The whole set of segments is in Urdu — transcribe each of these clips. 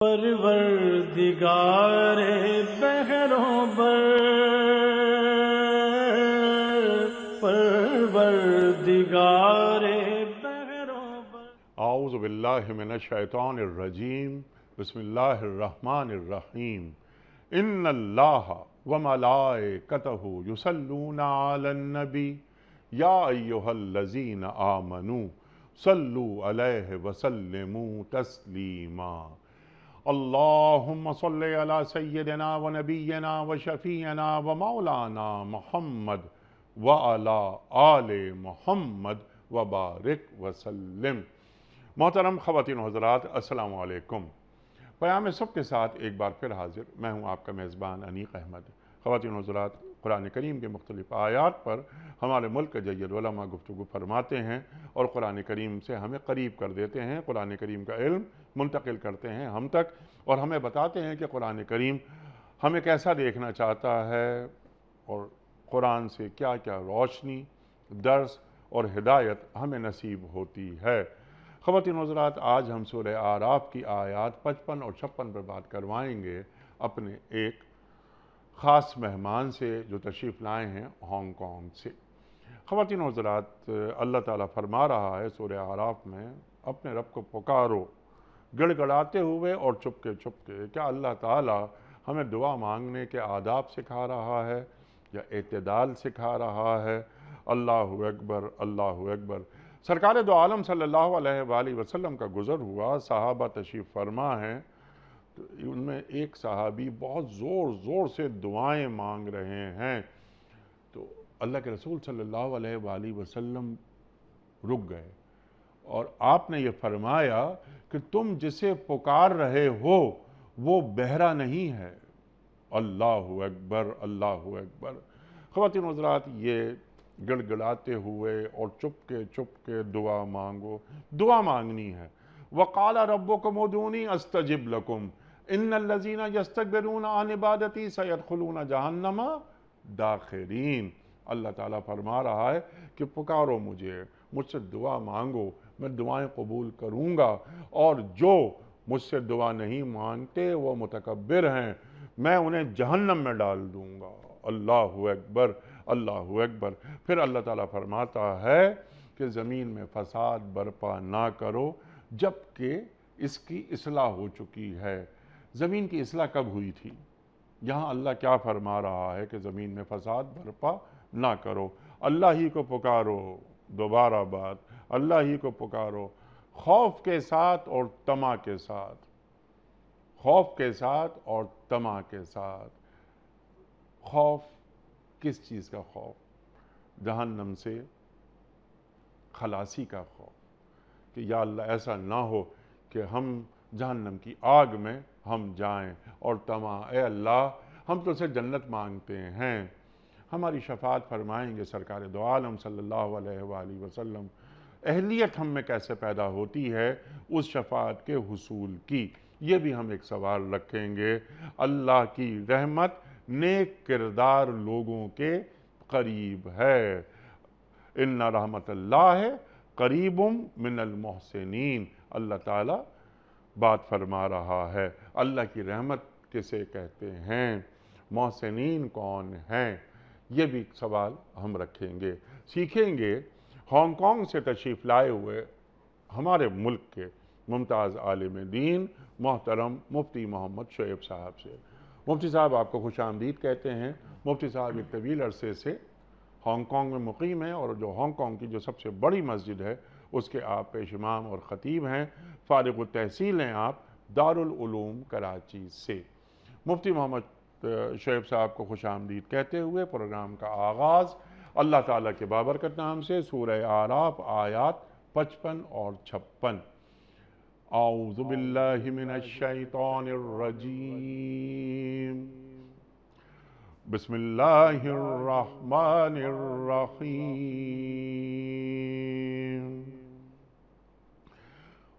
پروردگار بحروں بر، پروردگار بحروں بر۔ اعوذ باللہ من الشیطان الرجیم، بسم اللہ الرحمن الرحیم۔ ان اللہ وملائکتہ یصلون علی النبی یا ایہا الذین آمنوا صلوا علیہ وسلموا تسلیما۔ اللہم صلی علی سیدنا و نبینا و شفیعنا و مولانا محمد وعلی آل محمد وبارک وسلم۔ محترم خواتین و حضرات، السلام علیکم۔ پیام صبح کے ساتھ ایک بار پھر حاضر، میں ہوں آپ کا میزبان انیق احمد۔ خواتین و حضرات، قرآن کریم کے مختلف آیات پر ہمارے ملک کے جید علماء گفتگو فرماتے ہیں اور قرآن کریم سے ہمیں قریب کر دیتے ہیں، قرآن کریم کا علم منتقل کرتے ہیں ہم تک، اور ہمیں بتاتے ہیں کہ قرآن کریم ہمیں کیسا دیکھنا چاہتا ہے اور قرآن سے کیا کیا روشنی، درس اور ہدایت ہمیں نصیب ہوتی ہے۔ خواتین و حضرات، آج ہم سورہ اعراف کی آیات 55 اور 56 پر بات کروائیں گے اپنے ایک خاص مہمان سے جو تشریف لائے ہیں ہانگ کانگ سے۔ خواتین و حضرات، اللہ تعالیٰ فرما رہا ہے سورہ اعراف میں، اپنے رب کو پکارو گڑ گڑاتے ہوئے اور چپکے چپکے۔ کیا اللہ تعالیٰ ہمیں دعا مانگنے کے آداب سکھا رہا ہے یا اعتدال سکھا رہا ہے؟ اللہ اکبر، اللہ اکبر۔ سرکار دو عالم صلی اللہ علیہ وآلہ وسلم کا گزر ہوا، صحابہ تشریف فرما ہیں، تو ان میں ایک صحابی بہت زور زور سے دعائیں مانگ رہے ہیں، تو اللہ کے رسول صلی اللہ علیہ وآلہ وسلم رک گئے اور آپ نے یہ فرمایا کہ تم جسے پکار رہے ہو وہ بہرا نہیں ہے۔ اللہ اکبر، اللہ اکبر۔ خواتین و حضرات، یہ گڑ گڑاتے ہوئے اور چپکے چپکے دعا مانگو، دعا مانگنی ہے۔ وَقَالَ رَبُّكُمْ ادْعُونِي أَسْتَجِبْ لَكُمْ إِنَّ الَّذِينَ يَسْتَكْبِرُونَ عَنْ عِبَادَتِي سَيَدْخُلُونَ جَهَنَّمَ دَاخِرِينَ۔ اللہ تعالیٰ فرما رہا ہے کہ پکارو مجھ سے دعا مانگو، میں دعائیں قبول کروں گا، اور جو مجھ سے دعا نہیں مانگتے وہ متکبر ہیں، میں انہیں جہنم میں ڈال دوں گا۔ اللہ اکبر، اللہ اکبر۔ پھر اللہ تعالیٰ فرماتا ہے کہ زمین میں فساد برپا نہ کرو جب کہ اس کی اصلاح ہو چکی ہے۔ زمین کی اصلاح کب ہوئی تھی؟ یہاں اللہ کیا فرما رہا ہے کہ زمین میں فساد برپا نہ کرو، اللہ ہی کو پکارو۔ دوبارہ بات، اللہ ہی کو پکارو، خوف کے ساتھ اور طمع کے ساتھ، خوف کے ساتھ اور طمع کے ساتھ۔ خوف کس چیز کا خوف؟ جہنم سے خلاصی کا خوف، کہ یا اللہ ایسا نہ ہو کہ ہم جہنم کی آگ میں ہم جائیں، اور طمع، اے اللہ ہم تو سے جنت مانگتے ہیں، ہماری شفاعت فرمائیں گے سرکار دو عالم صلی اللہ علیہ وآلہ وسلم۔ اہلیت ہم میں کیسے پیدا ہوتی ہے اس شفاعت کے حصول کی، یہ بھی ہم ایک سوال رکھیں گے۔ اللہ کی رحمت نیک کردار لوگوں کے قریب ہے۔ ان رحمت اللہ قریب من المحسنین۔ اللہ تعالیٰ بات فرما رہا ہے، اللہ کی رحمت کسے کہتے ہیں، محسنین کون ہیں، یہ بھی سوال ہم رکھیں گے، سیکھیں گے ہانگ کانگ سے تشریف لائے ہوئے ہمارے ملک کے ممتاز عالم دین محترم مفتی محمد شعیب صاحب سے۔ مفتی صاحب آپ کو خوش آمدید کہتے ہیں۔ مفتی صاحب ایک طویل عرصے سے ہانگ کانگ میں مقیم ہیں، اور جو ہانگ کانگ کی جو سب سے بڑی مسجد ہے اس کے آپ پیش امام اور خطیب ہیں، فارغ التحصیل ہیں آپ دارالعلوم کراچی سے۔ مفتی محمد شعیب صاحب کو خوش آمدید کہتے ہوئے پروگرام کا آغاز اللہ تعالیٰ کے بابرکت نام سے، سورہ اعراف آیات 55 اور 56۔ اعوذ باللہ من الشیطان الرجیم، بسم اللہ الرحمن الرحیم۔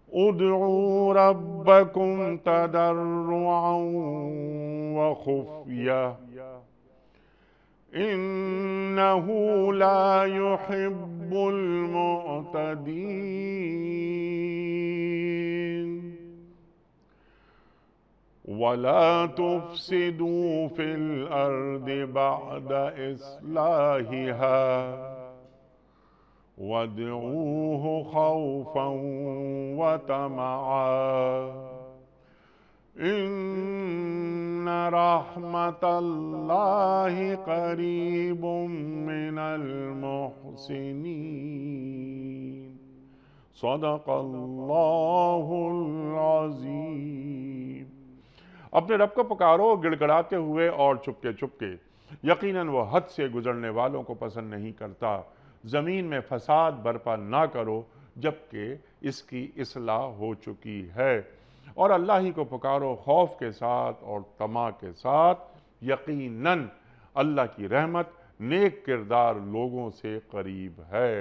ادعوا ربکم تضرعا وخفیہ انہ لا يحب المعتدین۔ ولا تفسدوا في الأرض بعد إصلاحها وادعوه خوفا وطمعا إن رحمة الله قريب من المحسنين صدق اللہ العظیم۔ اپنے رب کو پکارو گڑگڑاتے ہوئے اور چپکے چپکے، یقیناً وہ حد سے گزرنے والوں کو پسند نہیں کرتا۔ زمین میں فساد برپا نہ کرو جبکہ اس کی اصلاح ہو چکی ہے، اور اللہ ہی کو پکارو خوف کے ساتھ اور طمع کے ساتھ، یقیناً اللہ کی رحمت نیک کردار لوگوں سے قریب ہے۔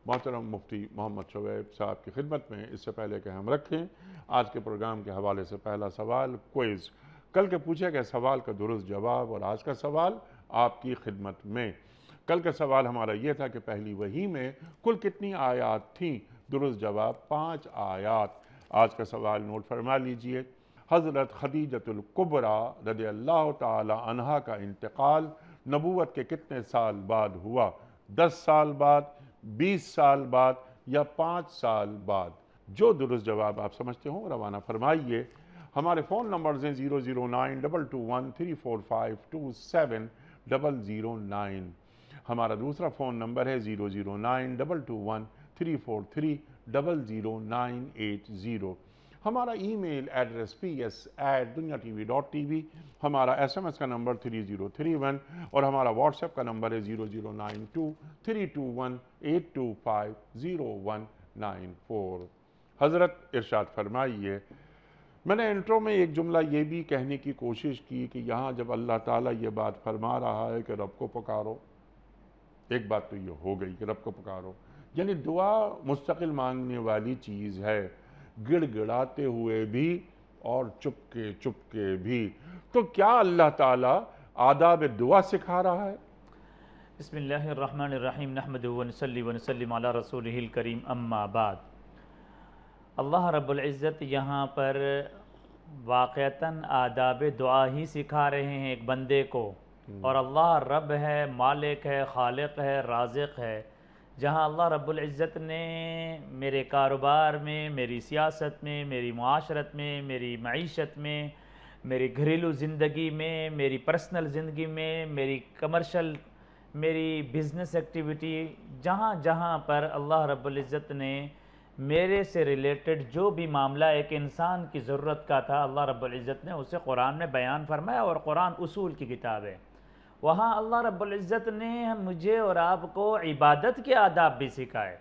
محترم مفتی محمد شعیب صاحب کی خدمت میں اس سے پہلے کہ ہم رکھیں آج کے پروگرام کے حوالے سے پہلا سوال کوئز، کل کے پوچھے گئے سوال کا درست جواب اور آج کا سوال آپ کی خدمت میں۔ کل کا سوال ہمارا یہ تھا کہ پہلی وحی میں کل کتنی آیات تھیں؟ درست جواب 5 آیات۔ آج کا سوال نوٹ فرما لیجئے۔ حضرت خدیجۃ الکبریٰ رضی اللہ تعالی عنہا کا انتقال نبوت کے کتنے سال بعد ہوا؟ 10 سال بعد، 20 سال بعد یا 5 سال بعد؟ جو درست جواب آپ سمجھتے ہوں روانہ فرمائیے۔ ہمارے فون نمبرز ہیں 00922134527 ہمارا دوسرا فون نمبر ہے 0092224300980۔ ہمارا ای میل ایڈریس ps@duniatv.tv، ہمارا SMS کا نمبر 3031 اور ہمارا واٹس ایپ کا نمبر ہے 00923258250194۔ حضرت ارشاد فرمائیے، میں نے انٹرو میں ایک جملہ یہ بھی کہنے کی کوشش کی کہ یہاں جب اللہ تعالیٰ یہ بات فرما رہا ہے کہ رب کو پکارو، ایک بات تو یہ ہو گئی کہ رب کو پکارو، یعنی دعا مستقل مانگنے والی چیز ہے، گڑ گڑاتے ہوئے بھی اور چپکے چپکے بھی۔ تو کیا اللہ تعالیٰ آداب دعا سکھا رہا ہے؟ بسم اللہ الرحمن الرحیم نحمدہ ونصلی ونسلم علی رسولہ الکریم اما بعد۔ اللہ رب العزت یہاں پر واقعتاً آداب دعا ہی سکھا رہے ہیں ایک بندے کو، اور اللہ رب ہے، مالک ہے، خالق ہے، رازق ہے۔ جہاں اللہ رب العزت نے میرے کاروبار میں، میری سیاست میں، میری معاشرت میں، میری معیشت میں، میری گھریلو زندگی میں، میری پرسنل زندگی میں، میری کمرشل، میری بزنس ایکٹیویٹی، جہاں جہاں پر اللہ رب العزت نے میرے سے ریلیٹڈ جو بھی معاملہ ایک انسان کی ضرورت کا تھا، اللہ رب العزت نے اسے قرآن میں بیان فرمایا، اور قرآن اصول کی کتاب ہے۔ وہاں اللہ رب العزت نے مجھے اور آپ کو عبادت کے آداب بھی سکھائے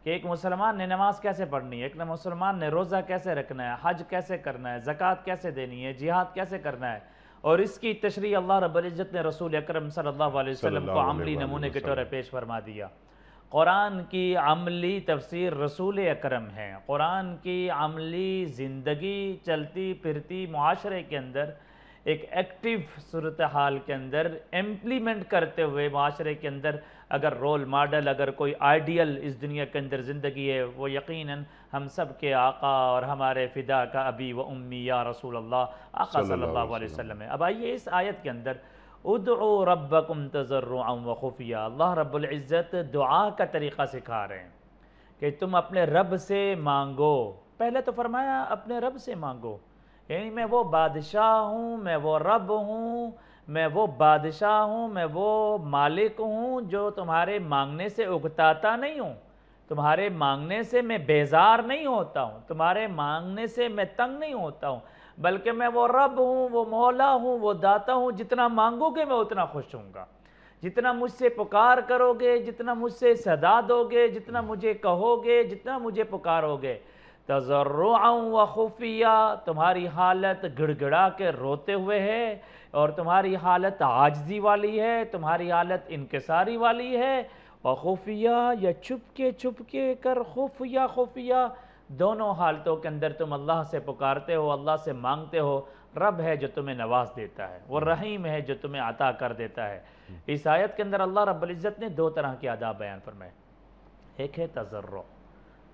کہ ایک مسلمان نے نماز کیسے پڑھنی ہے، ایک مسلمان نے روزہ کیسے رکھنا ہے، حج کیسے کرنا ہے، زکوٰۃ کیسے دینی ہے، جہاد کیسے کرنا ہے، اور اس کی تشریح اللہ رب العزت نے رسول اکرم صلی اللہ علیہ وسلم کو عملی نمونے کے طور پر پیش فرما دیا۔ قرآن کی عملی تفسیر رسول اکرم ہے۔ قرآن کی عملی زندگی چلتی پھرتی معاشرے کے اندر ایک ایکٹیو صورتحال کے اندر امپلیمنٹ کرتے ہوئے معاشرے کے اندر اگر رول ماڈل، اگر کوئی آئیڈیل اس دنیا کے اندر زندگی ہے، وہ یقیناً ہم سب کے آقا اور ہمارے فدا کا ابی و امی یا رسول اللہ آقا صلی اللہ علیہ وسلم ہے۔ اب آئیے اس آیت کے اندر ادعوا ربکم تضرعا وخفیا، اللہ رب العزت دعا کا طریقہ سکھا رہے ہیں کہ تم اپنے رب سے مانگو۔ پہلے تو فرمایا اپنے رب سے مانگو، یعنی میں وہ بادشاہ ہوں، میں وہ رب ہوں، میں وہ بادشاہ ہوں، میں وہ مالک ہوں جو تمہارے مانگنے سے اکتاتا نہیں ہوں، تمہارے مانگنے سے میں بیزار نہیں ہوتا ہوں، تمہارے مانگنے سے میں تنگ نہیں ہوتا ہوں، بلکہ میں وہ رب ہوں، وہ مولا ہوں، وہ داتا ہوں، جتنا مانگو گے میں اتنا خوش ہوں گا، جتنا مجھ سے پکار کرو گے، جتنا مجھ سے صدا دو گے، جتنا مجھے کہو گے، جتنا مجھے پکارو گے۔ تضرعا وخفیا، تمہاری حالت گڑ گڑا کے روتے ہوئے ہے، اور تمہاری حالت عاجزی والی ہے، تمہاری حالت انکساری والی ہے، وخفیا یا چھپکے کر، خفیہ دونوں حالتوں کے اندر تم اللہ سے پکارتے ہو، اللہ سے مانگتے ہو۔ رب ہے جو تمہیں نواز دیتا ہے، وہ رحیم ہے جو تمہیں عطا کر دیتا ہے۔ اس آیت کے اندر اللہ رب العزت نے 2 طرح کے آداب بیان فرمائے۔ ایک ہے تضرع،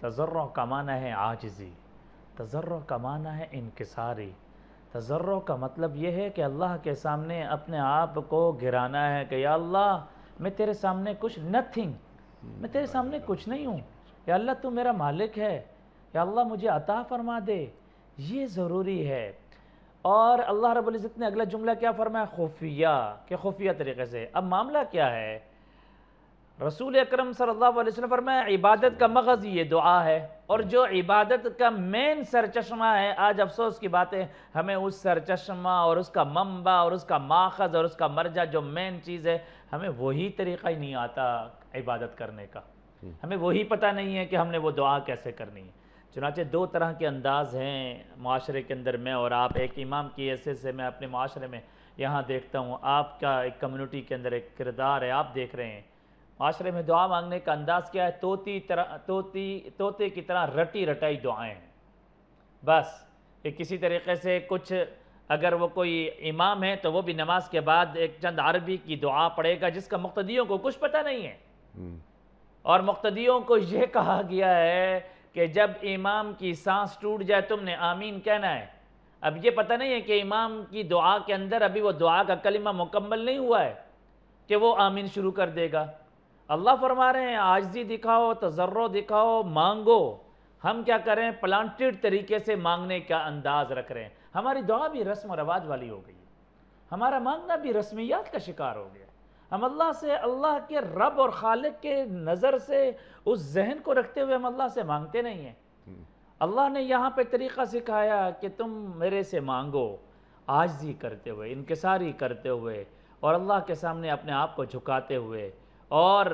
تضرع کا معنی ہے عاجزی، تضرع کا معنی ہے انکساری، تضرع کا مطلب یہ ہے کہ اللہ کے سامنے اپنے آپ کو گرانا ہے کہ یا اللہ میں تیرے سامنے کچھ نتھنگ، میں تیرے سامنے کچھ نہیں ہوں، یا اللہ تو میرا مالک ہے، یا اللہ مجھے عطا فرما دے، یہ ضروری ہے۔ اور اللہ رب العزت نے اگلا جملہ کیا فرمایا؟ خفیہ، کہ خفیہ طریقے سے۔ اب معاملہ کیا ہے؟ رسول اکرم صلی اللہ علیہ وسلم فرمایا عبادت کا مغز یہ دعا ہے، اور جو عبادت کا مین سرچشمہ ہے، آج افسوس کی بات ہے ہمیں اس سرچشمہ اور اس کا منبع اور اس کا ماخذ اور اس کا مرجع جو مین چیز ہے، ہمیں وہی طریقہ ہی نہیں آتا عبادت کرنے کا، ہمیں وہی پتہ نہیں ہے کہ ہم نے وہ دعا کیسے کرنی ہے۔ چنانچہ دو طرح کے انداز ہیں معاشرے کے اندر، میں اور آپ، ایک امام کی حیثیت سے میں اپنے معاشرے میں یہاں دیکھتا ہوں، آپ کا ایک کمیونٹی کے اندر ایک کردار ہے، آپ دیکھ رہے ہیں معاشرے میں دعا مانگنے کا انداز کیا ہے؟ طوطے کی طرح رٹی رٹائی دعائیں ہیں، بس کہ کسی طریقے سے کچھ، اگر وہ کوئی امام ہے تو وہ بھی نماز کے بعد ایک چند عربی کی دعا پڑھے گا جس کا مقتدیوں کو کچھ پتہ نہیں ہے، اور مقتدیوں کو یہ کہا گیا ہے کہ جب امام کی سانس ٹوٹ جائے تم نے آمین کہنا ہے۔ اب یہ پتہ نہیں ہے کہ امام کی دعا کے اندر ابھی وہ دعا کا کلمہ مکمل نہیں ہوا ہے کہ وہ آمین شروع کر دے گا۔ اللہ فرما رہے ہیں عاجزی دکھاؤ، تضرع دکھاؤ، مانگو۔ ہم کیا کریں؟ پلانٹڈ طریقے سے مانگنے کا انداز رکھ رہے ہیں، ہماری دعا بھی رسم و رواج والی ہو گئی ہے، ہمارا مانگنا بھی رسمیات کا شکار ہو گیا۔ ہم اللہ سے، اللہ کے رب اور خالق کے نظر سے اس ذہن کو رکھتے ہوئے ہم اللہ سے مانگتے نہیں ہیں۔ اللہ نے یہاں پہ طریقہ سکھایا کہ تم میرے سے مانگو، عاجزی کرتے ہوئے، انکساری کرتے ہوئے، اور اللہ کے سامنے اپنے آپ کو جھکاتے ہوئے، اور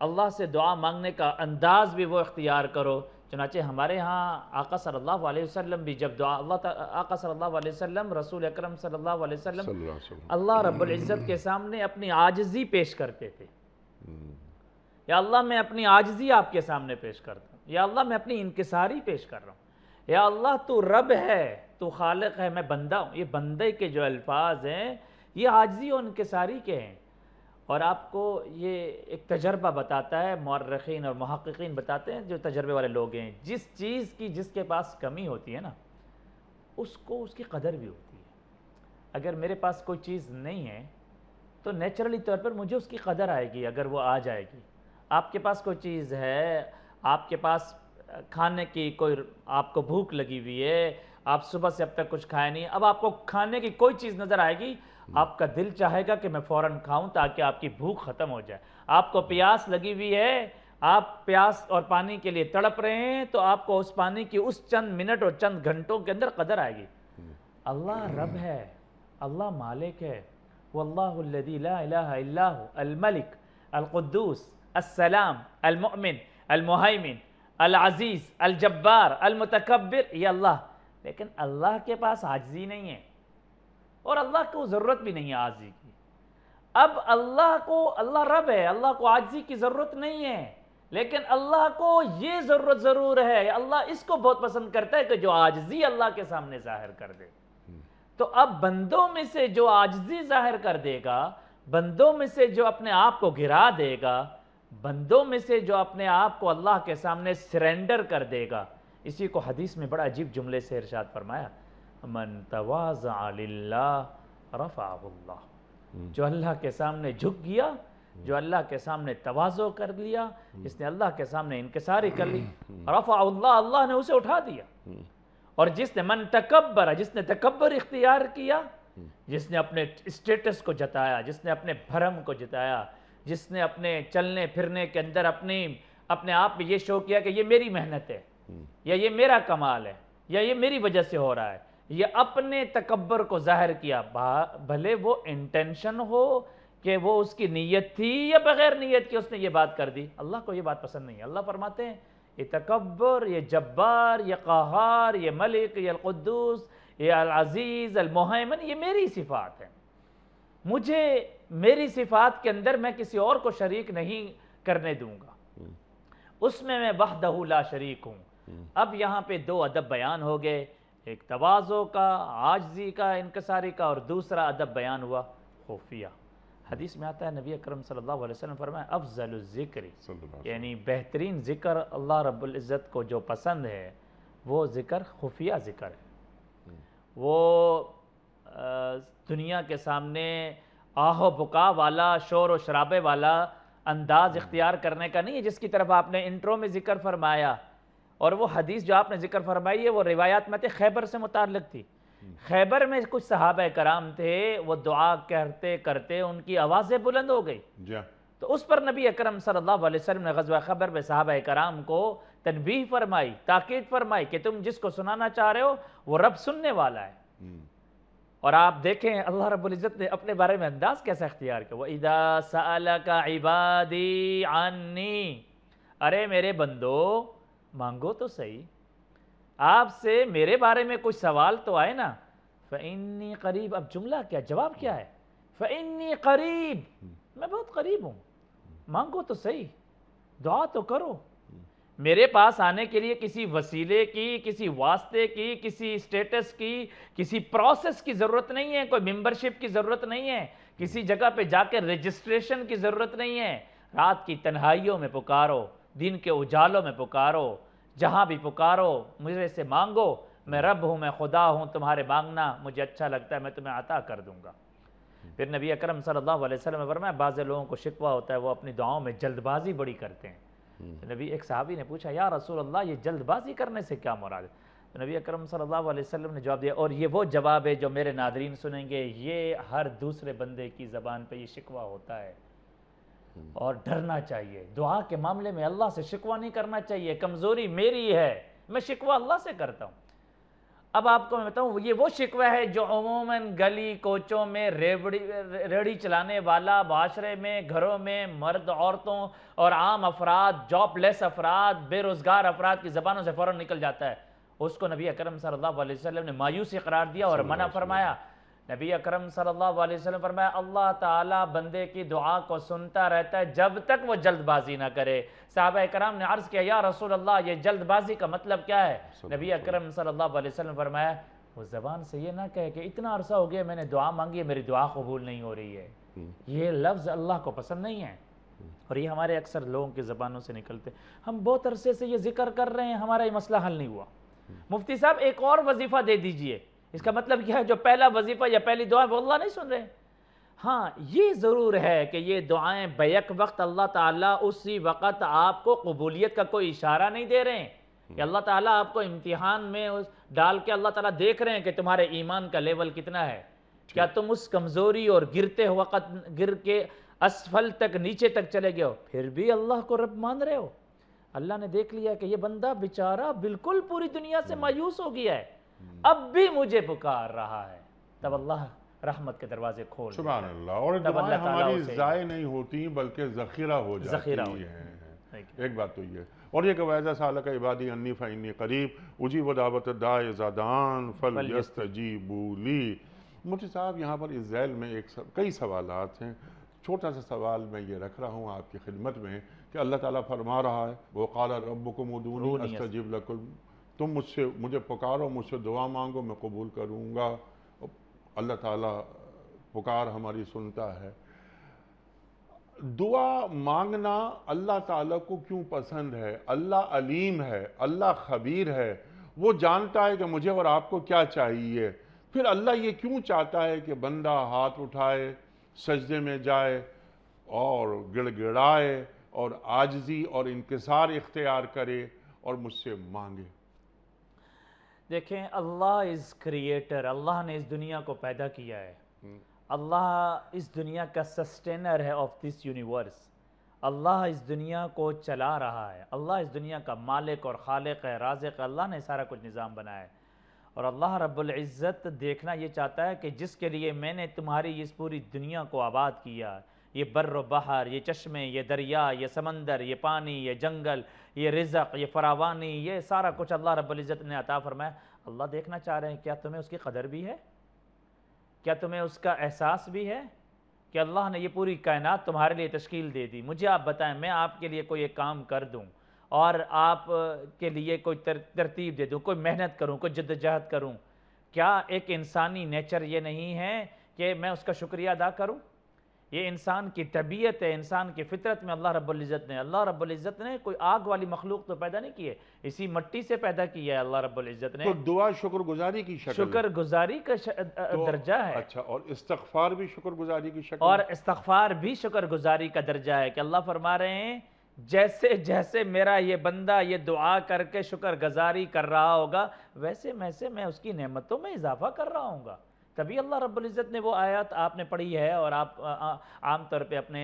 اللہ سے دعا مانگنے کا انداز بھی وہ اختیار کرو۔ چنانچہ ہمارے ہاں آقا صلی اللہ علیہ وسلم بھی جب دعا آقا صلی اللہ علیہ وسلم، رسول اکرم صلی اللہ علیہ وسلم اللہ رب العزت کے سامنے اپنی عاجزی پیش کرتے تھے، یا اللہ میں اپنی عاجزی آپ کے سامنے پیش کرتا ہوں، یا اللہ میں اپنی انکساری پیش کر رہا ہوں، یا اللہ تو رب ہے، تو خالق ہے، میں بندہ ہوں۔ یہ بندے کے جو الفاظ ہیں یہ عاجزی اور انکساری کے ہیں، اور آپ کو یہ ایک تجربہ بتاتا ہے، مورخین اور محققین بتاتے ہیں جو تجربے والے لوگ ہیں، جس چیز کی جس کے پاس کمی ہوتی ہے نا اس کو اس کی قدر بھی ہوتی ہے۔ اگر میرے پاس کوئی چیز نہیں ہے تو نیچرلی طور پر مجھے اس کی قدر آئے گی اگر وہ آ جائے گی۔ آپ کے پاس کوئی چیز ہے، آپ کے پاس کھانے کی کوئی، آپ کو بھوک لگی ہوئی ہے، آپ صبح سے اب تک کچھ کھائے نہیں، اب آپ کو کھانے کی کوئی چیز نظر آئے گی، آپ کا دل چاہے گا کہ میں فوراً کھاؤں تاکہ آپ کی بھوک ختم ہو جائے۔ آپ کو پیاس لگی ہوئی ہے، آپ پیاس اور پانی کے لیے تڑپ رہے ہیں، تو آپ کو اس پانی کی اس چند منٹ اور چند گھنٹوں کے اندر قدر آئے گی۔ اللہ رب ہے، اللہ مالک ہے، واللہ الذی لا الہ الا ہو، الملک، القدوس، السلام، المؤمن، المہیمن، العزیز، الجبار، المتکبر، یہ اللہ۔ لیکن اللہ کے پاس عاجزی نہیں ہے، اور اللہ کو ضرورت بھی نہیں ہے عاجزی کی۔ اب اللہ کو، اللہ رب ہے، اللہ کو عاجزی کی ضرورت نہیں ہے، لیکن اللہ کو یہ ضرورت ضرور ہے، اللہ اس کو بہت پسند کرتا ہے کہ جو عاجزی اللہ کے سامنے ظاہر کر دے۔ تو اب بندوں میں سے جو عاجزی ظاہر کر دے گا، بندوں میں سے جو اپنے آپ کو گرا دے گا، بندوں میں سے جو اپنے آپ کو اللہ کے سامنے سرنڈر کر دے گا، اسی کو حدیث میں بڑا عجیب جملے سے ارشاد فرمایا، من تواضع للہ رفعہ اللہ، جو اللہ کے سامنے جھک گیا، جو اللہ کے سامنے تواضع کر لیا، جس نے اللہ کے سامنے انکساری کر لی، رفع اللہ، اللہ نے اسے اٹھا دیا۔ اور جس نے من تکبر، جس نے تکبر اختیار کیا، جس نے اپنے اسٹیٹس کو جتایا، جس نے اپنے بھرم کو جتایا، جس نے اپنے چلنے پھرنے کے اندر اپنے آپ میں یہ شو کیا کہ یہ میری محنت ہے، یا یہ میرا کمال ہے، یا یہ میری وجہ سے ہو رہا ہے، یہ اپنے تکبر کو ظاہر کیا، بھلے وہ انٹینشن ہو کہ وہ اس کی نیت تھی یا بغیر نیت کی اس نے یہ بات کر دی، اللہ کو یہ بات پسند نہیں ہے۔ اللہ فرماتے ہیں یہ تکبر، یہ جبار، یہ قہار، یہ ملک، یہ القدوس، یہ العزیز، المہیمن، یہ میری صفات ہیں، مجھے میری صفات کے اندر میں کسی اور کو شریک نہیں کرنے دوں گا، اس میں وحدہ لا شریک ہوں۔ اب یہاں پہ دو ادب بیان ہو گئے، ایک تواضع کا، عاجزی کا، انکساری کا، اور دوسرا ادب بیان ہوا خفیہ۔ حدیث میں آتا ہے نبی اکرم صلی اللہ علیہ وسلم فرمایا افضل الذکر، یعنی بہترین ذکر اللہ رب العزت کو جو پسند ہے وہ ذکر خفیہ ذکر ہے، وہ دنیا کے سامنے آہ و بکا والا، شور و شرابے والا انداز اختیار کرنے کا نہیں ہے، جس کی طرف آپ نے انٹرو میں ذکر فرمایا. اور وہ حدیث جو آپ نے ذکر فرمائی ہے وہ روایات میں تھے، خیبر سے متعلق تھی. خیبر میں کچھ صحابہ کرام تھے، وہ دعا کرتے کرتے ان کی آوازیں بلند ہو گئی. تو اس پر نبی اکرم صلی اللہ علیہ وسلم نے غزوہ خیبر میں صحابہ کرام کو تنبیہ فرمائی، تاکید فرمائی کہ تم جس کو سنانا چاہ رہے ہو وہ رب سننے والا ہے. اور آپ دیکھیں اللہ رب العزت نے اپنے بارے میں انداز کیسا اختیار کیا. وَإِذَا سَأَلَكَ عِبَادِي عَنِّي، ارے میرے بندو مانگو تو صحیح، آپ سے میرے بارے میں کچھ سوال تو آئے نا. فَإِنِّي قریب، اب جملہ کیا، جواب کیا ہے؟ فَإِنِّي قریب، میں بہت قریب ہوں، مانگو تو صحیح، دعا تو کرو. میرے پاس آنے کے لیے کسی وسیلے کی، کسی واسطے کی، کسی سٹیٹس کی، کسی پروسیس کی ضرورت نہیں ہے، کوئی ممبرشپ کی ضرورت نہیں ہے، کسی جگہ پہ جا کے رجسٹریشن کی ضرورت نہیں ہے. رات کی تنہائیوں میں پکارو، دن کے اجالوں میں پکارو، جہاں بھی پکارو مجھے سے مانگو. میں رب ہوں، میں خدا ہوں، تمہارے مانگنا مجھے اچھا لگتا ہے، میں تمہیں عطا کر دوں گا. پھر نبی اکرم صلی اللہ علیہ وسلم نے فرمایا بعض لوگوں کو شکوہ ہوتا ہے، وہ اپنی دعاؤں میں جلد بازی بڑی کرتے ہیں. نبی ایک صحابی نے پوچھا یا رسول اللہ یہ جلد بازی کرنے سے کیا مراد ہے؟ تو نبی اکرم صلی اللہ علیہ وسلم نے جواب دیا، اور یہ وہ جواب ہے جو میرے ناظرین سنیں گے، یہ ہر دوسرے بندے کی زبان پہ یہ شکوہ ہوتا ہے. اور ڈرنا چاہیے، دعا کے معاملے میں اللہ سے شکوہ نہیں کرنا چاہیے. کمزوری میری ہے، میں شکوہ اللہ سے کرتا ہوں. اب آپ کو میں بتاؤں، یہ وہ شکوہ ہے جو عموماً گلی کوچوں میں ریڑھی چلانے والا، معاشرے میں، گھروں میں مرد عورتوں اور عام افراد، جاب لیس افراد، بے روزگار افراد کی زبانوں سے فوراً نکل جاتا ہے. اس کو نبی اکرم صلی اللہ علیہ وسلم نے مایوسی قرار دیا اور منع فرمایا. نبی اکرم صلی اللہ علیہ وسلم فرمایا اللہ تعالیٰ بندے کی دعا کو سنتا رہتا ہے جب تک وہ جلد بازی نہ کرے. صحابہ کرام نے عرض کیا یا رسول اللہ یہ جلد بازی کا مطلب کیا ہے؟ نبی اکرم صلی اللہ علیہ وسلم فرمایا وہ زبان سے یہ نہ کہے کہ اتنا عرصہ ہو گیا میں نے دعا مانگی ہے، میری دعا قبول نہیں ہو رہی ہے. یہ لفظ اللہ کو پسند نہیں ہے، اور یہ ہمارے اکثر لوگوں کی زبانوں سے نکلتے. ہم بہت عرصے سے یہ ذکر کر رہے ہیں، ہمارا یہ مسئلہ حل نہیں ہوا. مفتی صاحب ایک اور وظیفہ دے دیجئے. اس کا مطلب کیا ہے؟ جو پہلا وظیفہ یا پہلی دعا وہ اللہ نہیں سن رہے. ہاں یہ ضرور ہے کہ یہ دعائیں بیک وقت اللہ تعالیٰ اسی وقت آپ کو قبولیت کا کوئی اشارہ نہیں دے رہے ہیں کہ اللہ تعالیٰ آپ کو امتحان میں ڈال کے اللہ تعالیٰ دیکھ رہے ہیں کہ تمہارے ایمان کا لیول کتنا ہے. کیا تم اس کمزوری اور گرتے وقت گر کے اسفل تک، نیچے تک چلے گئے ہو، پھر بھی اللہ کو رب مان رہے ہو؟ اللہ نے دیکھ لیا کہ یہ بندہ بیچارہ بالکل پوری دنیا سے مایوس ہو گیا ہے، اب بھی مجھے پکار رہا ہے، تب اللہ رحمت کے دروازے کھول. سبحان اللہ. اور دعائیں ہماری ضائع نہیں ہوتی بلکہ ذخیرہ ہو جاتی ہیں. ایک بات تو یہ، اور یہ کہ وَإِذَا سَأَلَكَ عِبَادِي عَنِّي فَإِنِّي قَرِيبٌ أُجِيبُ دَعْوَةَ الدَّاعِ إِذَا دَعَانِ فَلْيَسْتَجِيبُوا لِي. مفتی صاحب یہاں پر اس ذیل میں کئی سوالات ہیں. چھوٹا سا سوال میں یہ رکھ رہا ہوں آپ کی خدمت میں کہ اللہ تعالیٰ فرما رہا ہے وَقَالَ رَبُّكُمْ ادْعُونِي أَسْتَجِبْ لَكُمْ، تم مجھے پکارو، مجھ سے دعا مانگو، میں قبول کروں گا. اللہ تعالیٰ پکار ہماری سنتا ہے. دعا مانگنا اللہ تعالیٰ کو کیوں پسند ہے؟ اللہ علیم ہے، اللہ خبیر ہے، وہ جانتا ہے کہ مجھے اور آپ کو کیا چاہیے. پھر اللہ یہ کیوں چاہتا ہے کہ بندہ ہاتھ اٹھائے، سجدے میں جائے اور گڑ گڑائے اور عاجزی اور انکسار اختیار کرے اور مجھ سے مانگے؟ دیکھیں اللہ از کریٹر، اللہ نے اس دنیا کو پیدا کیا ہے، اللہ اس دنیا کا سسٹینر ہے آف دس یونیورس. اللہ اس دنیا کو چلا رہا ہے، اللہ اس دنیا کا مالک اور خالق ہے، رازق ہے. اللہ نے سارا کچھ نظام بنایا ہے. اور اللہ رب العزت دیکھنا یہ چاہتا ہے کہ جس کے لیے میں نے تمہاری اس پوری دنیا کو آباد کیا، یہ بر و بحر، یہ چشمے، یہ دریا، یہ سمندر، یہ پانی، یہ جنگل، یہ رزق، یہ فراوانی، یہ سارا کچھ اللہ رب العزت نے عطا فرمایا. اللہ دیکھنا چاہ رہے ہیں کیا تمہیں اس کی قدر بھی ہے؟ کیا تمہیں اس کا احساس بھی ہے کہ اللہ نے یہ پوری کائنات تمہارے لیے تشکیل دے دی؟ مجھے آپ بتائیں، میں آپ کے لیے کوئی ایک کام کر دوں اور آپ کے لیے کوئی ترتیب دے دوں، کوئی محنت کروں، کوئی جدوجہد کروں، کیا ایک انسانی نیچر یہ نہیں ہے کہ میں اس کا شکریہ ادا کروں؟ یہ انسان کی طبیعت ہے، انسان کی فطرت میں اللہ رب العزت نے کوئی آگ والی مخلوق تو پیدا نہیں کی ہے، اسی مٹی سے پیدا کی ہے اللہ رب العزت نے۔ تو دعا شکر گزاری کی شکل ہے۔ شکر گزاری کا درجہ ہے، اچھا، اور استغفار بھی شکر گزاری کی شکل اور ہے؟ استغفار بھی شکر گزاری کا درجہ ہے کہ اللہ فرما رہے ہیں جیسے جیسے میرا یہ بندہ یہ دعا کر کے شکر گزاری کر رہا ہوگا ویسے میں اس کی نعمتوں میں اضافہ کر رہا ہوں گا۔ تبھی اللہ رب العزت نے وہ آیات آپ نے پڑھی ہے، اور آپ عام طور پہ اپنے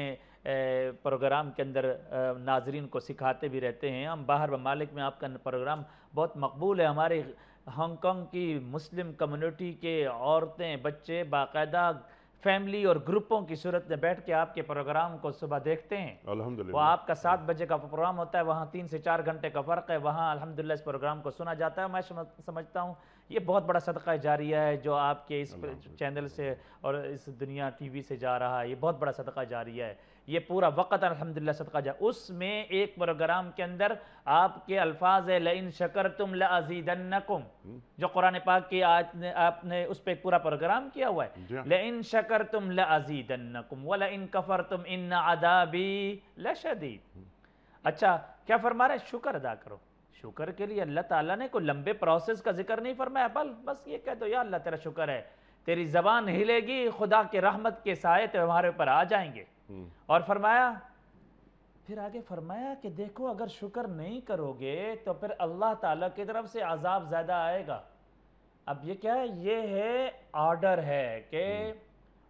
پروگرام کے اندر ناظرین کو سکھاتے بھی رہتے ہیں۔ ہم باہر ممالک میں آپ کا پروگرام بہت مقبول ہے، ہمارے ہانگ کانگ کی مسلم کمیونٹی کے عورتیں بچے باقاعدہ فیملی اور گروپوں کی صورت میں بیٹھ کے آپ کے پروگرام کو صبح دیکھتے ہیں۔ الحمدللہ۔ وہ آپ کا 7 بجے کا پروگرام ہوتا ہے، وہاں 3 سے 4 گھنٹے کا فرق ہے، وہاں الحمدللہ اس پروگرام کو سنا جاتا ہے۔ میں سمجھتا ہوں یہ بہت بڑا صدقہ جاریہ ہے جو آپ کے اس چینل سے اور اس دنیا ٹی وی سے جا رہا ہے، یہ بہت بڑا صدقہ جاریہ ہے، یہ پورا وقت الحمدللہ صدقہ جاریہ۔ اس میں ایک پروگرام کے اندر آپ کے الفاظ ہے لَإِن شَكَرْتُمْ لَأَزِيدَنَّكُمْ، جو قرآن پاک کی آیت نے آپ نے اس پہ ایک پورا پروگرام کیا ہوا ہے، لَإِن شَكَرْتُمْ لَأَزِيدَنَّكُمْ وَلَإِن كَفَرْتُمْ إِنَّ عَذَابِي لَشَدِيدٌ۔ اچھا کیا فرما رہے ہیں؟ شکر ادا کرو۔ شکر کے لیے اللہ تعالیٰ نے کوئی لمبے پروسیس کا ذکر نہیں فرمایا، بس یہ کہہ دو یا اللہ تیرا شکر ہے، تیری زبان ہلے گی، خدا کے رحمت کے سائے تمہارے اوپر آ جائیں گے۔ اور فرمایا، پھر آگے فرمایا کہ دیکھو اگر شکر نہیں کرو گے تو پھر اللہ تعالیٰ کی طرف سے عذاب زیادہ آئے گا۔ اب یہ کیا ہے؟ یہ ہے آرڈر ہے کہ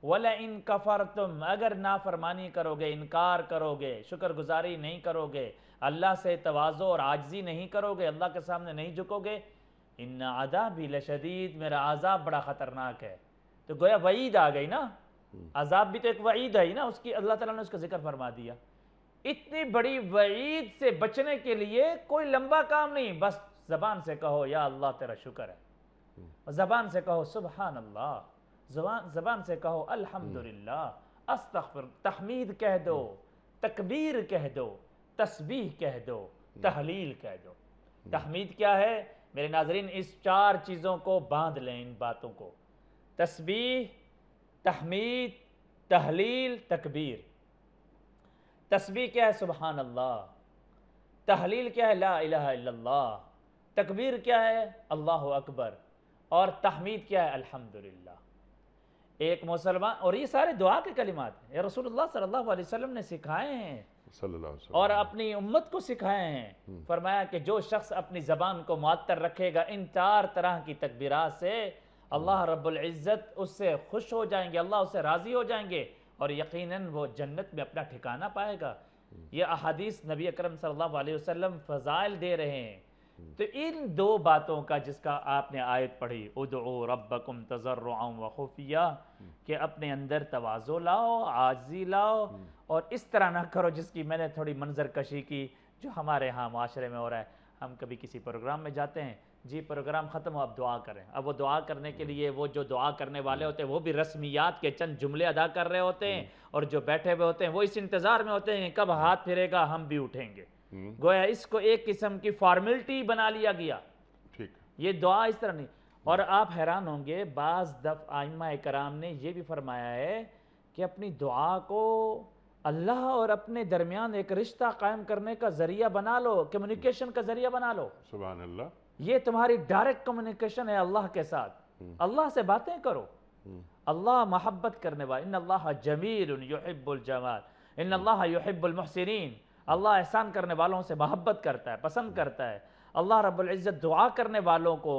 وَلَئِن كَفَرْتُمْ، اگر نافرمانی کرو گے، انکار کرو گے، شکر گزاری نہیں کرو گے، اللہ سے تواضع اور عاجزی نہیں کرو گے، اللہ کے سامنے نہیں جھکو گے، ان عذابی لشدید، میرا عذاب بڑا خطرناک ہے۔ تو گویا وعید آ گئی نا، عذاب بھی تو ایک وعید ہے نا، اس کی اللہ تعالیٰ نے اس کا ذکر فرما دیا۔ اتنی بڑی وعید سے بچنے کے لیے کوئی لمبا کام نہیں، بس زبان سے کہو یا اللہ تیرا شکر ہے، زبان سے کہو سبحان اللہ، زبان سے کہو الحمدللہ، استغفر، تحمید کہہ دو، تکبیر کہہ دو، تسبیح کہہ دو، تحلیل کہہ دو۔ تحمید کیا ہے میرے ناظرین؟ اس 4 چیزوں کو باندھ لیں، ان باتوں کو، تسبیح، تحمید، تحلیل، تکبیر۔ تسبیح کیا ہے؟ سبحان اللہ۔ تحلیل کیا ہے؟ لا الہ الا اللہ۔ تکبیر کیا ہے؟ اللہ اکبر۔ اور تحمید کیا ہے؟ الحمدللہ۔ ایک مسلمان، اور یہ سارے دعا کے کلمات ہیں، یہ رسول اللہ صلی اللہ علیہ وسلم نے سکھائے ہیں صلی اللہ علیہ وسلم، اور اپنی امت کو سکھائے ہیں۔ فرمایا کہ جو شخص اپنی زبان کو معطر رکھے گا ان 4 طرح کی تکبیرات سے، اللہ رب العزت اس سے خوش ہو جائیں گے، اللہ اس سے راضی ہو جائیں گے، اور یقیناً وہ جنت میں اپنا ٹھکانہ پائے گا۔ یہ احادیث نبی اکرم صلی اللہ علیہ وسلم فضائل دے رہے ہیں۔ تو ان 2 باتوں کا جس کا آپ نے آیت پڑھی، ادعوا ربکم تضرعا وخفیا، کہ اپنے اندر تواضع لاؤ، عاجزی لاؤ، اور اس طرح نہ کرو جس کی میں نے تھوڑی منظر کشی کی جو ہمارے ہاں معاشرے میں ہو رہا ہے۔ ہم کبھی کسی پروگرام میں جاتے ہیں، جی پروگرام ختم ہو اب دعا کریں، اب وہ دعا کرنے کے لیے وہ جو دعا کرنے والے ہوتے ہیں وہ بھی رسمیات کے چند جملے ادا کر رہے ہوتے ہیں، اور جو بیٹھے ہوئے ہوتے ہیں وہ اس انتظار میں ہوتے ہیں کب ہاتھ پھرے گا ہم بھی اٹھیں گے۔ گویا اس کو ایک قسم کی فارمیلٹی بنا لیا گیا، یہ دعا اس طرح نہیں۔ اور آپ حیران ہوں گے، بعض ائمہ کرام نے یہ بھی فرمایا ہے کہ اپنی دعا کو اللہ اور اپنے درمیان ایک رشتہ قائم کرنے کا ذریعہ بنا لو، کمیونیکیشن کا ذریعہ بنا لو۔ سبحان اللہ۔ یہ تمہاری ڈائریکٹ کمیونیکیشن ہے اللہ کے ساتھ، اللہ سے باتیں کرو۔ اللہ محبت کرنے والا، ان اللہ جمیل یحب الجمال، ان اللہ یحب المحسنین، اللہ احسان کرنے والوں سے محبت کرتا ہے، پسند کرتا ہے۔ اللہ رب العزت دعا کرنے والوں کو،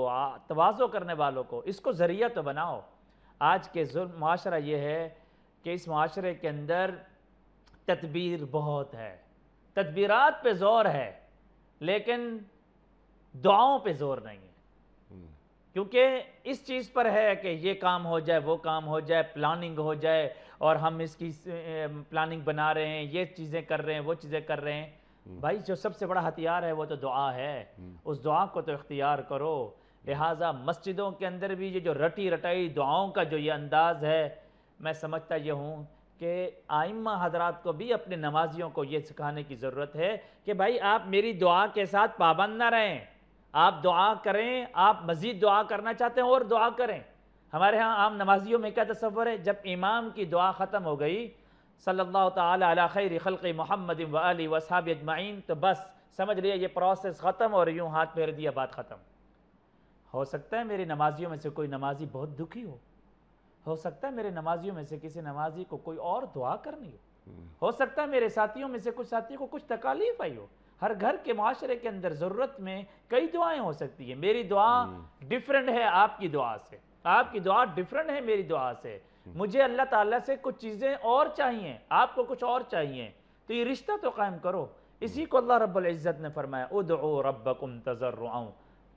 تواضع کرنے والوں کو، اس کو ذریعہ تو بناؤ۔ آج کے معاشرہ یہ ہے کہ اس معاشرے کے اندر تدبیر بہت ہے، تدبیرات پہ زور ہے، لیکن دعاؤں پہ زور نہیں ہے، کیونکہ اس چیز پر ہے کہ یہ کام ہو جائے، وہ کام ہو جائے، پلاننگ ہو جائے، اور ہم اس کی پلاننگ بنا رہے ہیں، یہ چیزیں کر رہے ہیں، وہ چیزیں کر رہے ہیں۔ بھائی جو سب سے بڑا ہتھیار ہے وہ تو دعا ہے، اس دعا کو تو اختیار کرو۔ لہٰذا مسجدوں کے اندر بھی یہ جو رٹی رٹائی دعاؤں کا جو یہ انداز ہے، میں سمجھتا یہ ہوں کہ ائمہ حضرات کو بھی اپنے نمازیوں کو یہ سکھانے کی ضرورت ہے کہ بھائی آپ میری دعا کے ساتھ پابند نہ رہیں، آپ دعا کریں، آپ مزید دعا کرنا چاہتے ہیں اور دعا کریں۔ ہمارے ہاں عام نمازیوں میں کیا تصور ہے؟ جب امام کی دعا ختم ہو گئی، صلی اللہ تعالی علی خیر خلق محمد و آلہ و اصحاب اجمعین، تو بس سمجھ لیا یہ پروسیس ختم، اور یوں ہاتھ پھیر دیا بات ختم۔ ہو سکتا ہے میرے نمازیوں میں سے کوئی نمازی بہت دکھی ہو سکتا ہے میرے نمازیوں میں سے کسی نمازی کو کوئی اور دعا کرنی ہو سکتا ہے میرے ساتھیوں میں سے کچھ ساتھیوں کو کچھ تکالیف آئی ہو۔ ہر گھر کے معاشرے کے اندر ضرورت میں کئی دعائیں ہو سکتی ہیں۔ میری دعا ڈیفرنٹ ہے آپ کی دعا سے، آپ کی دعا ڈیفرنٹ ہے میری دعا سے۔ مجھے اللہ تعالیٰ سے کچھ چیزیں اور چاہیے، آپ کو کچھ اور چاہیے، تو یہ رشتہ تو قائم کرو۔ اسی کو اللہ رب العزت نے فرمایا ادعوا ربکم تضرعا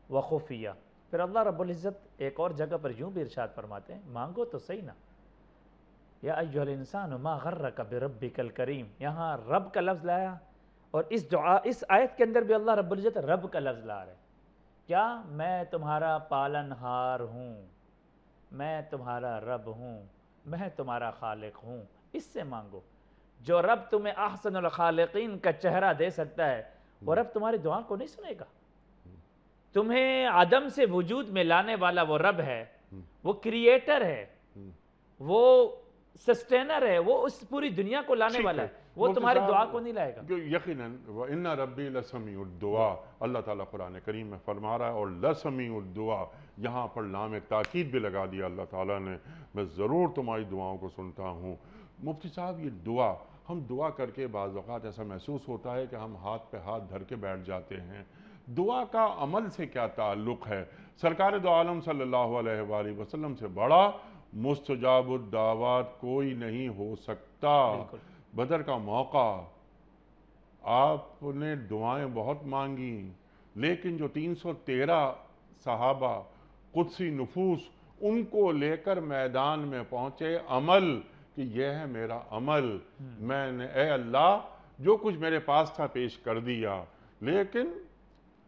وخفیہ۔ پھر اللہ رب العزت ایک اور جگہ پر یوں بھی ارشاد فرماتے ہیں مانگو تو صحیح نا، یا ایھا الانسان ما غرک بربک الکریم، یہاں رب کا لفظ لایا، اور اس آیت کے اندر بھی اللہ رب العزت رب کا لفظ لا رہے ہیں۔ کیا میں تمہارا پالن ہار ہوں، میں تمہارا رب ہوں، میں تمہارا خالق ہوں، اس سے مانگو۔ جو رب تمہیں احسن الخالقین کا چہرہ دے سکتا ہے، وہ رب تمہاری دعا کو نہیں سنے گا؟ تمہیں عدم سے وجود میں لانے والا وہ رب ہے، وہ کریٹر ہے، وہ سسٹینر ہے، وہ اس پوری دنیا کو لانے والا ہے، وہ تمہاری دعا کو نہیں لائے گا۔ یقیناً وَإِنَّ رَبِّي لَسَمِيعُ الدُّعَاء، اللہ تعالیٰ قرآن کریم میں فرما رہا ہے، اور لَسَمِيعُ الدُّعَاء یہاں پر لام تاکید بھی لگا دیا اللہ تعالیٰ نے، میں ضرور تمہاری دعاؤں کو سنتا ہوں۔ مفتی صاحب یہ دعا، ہم دعا کر کے بعض اوقات ایسا محسوس ہوتا ہے کہ ہم ہاتھ پہ ہاتھ دھر کے بیٹھ جاتے ہیں، دعا کا عمل سے کیا تعلق ہے؟ سرکار دو عالم صلی اللہ علیہ وآلہ وسلم سے بڑا مستجاب الدعوات کوئی نہیں ہو سکتا۔ بدر کا موقع، آپ نے دعائیں بہت مانگی، لیکن جو 313 صحابہ قدسی نفوس ان کو لے کر میدان میں پہنچے، عمل کہ یہ ہے میرا عمل، میں نے اے اللہ جو کچھ میرے پاس تھا پیش کر دیا، لیکن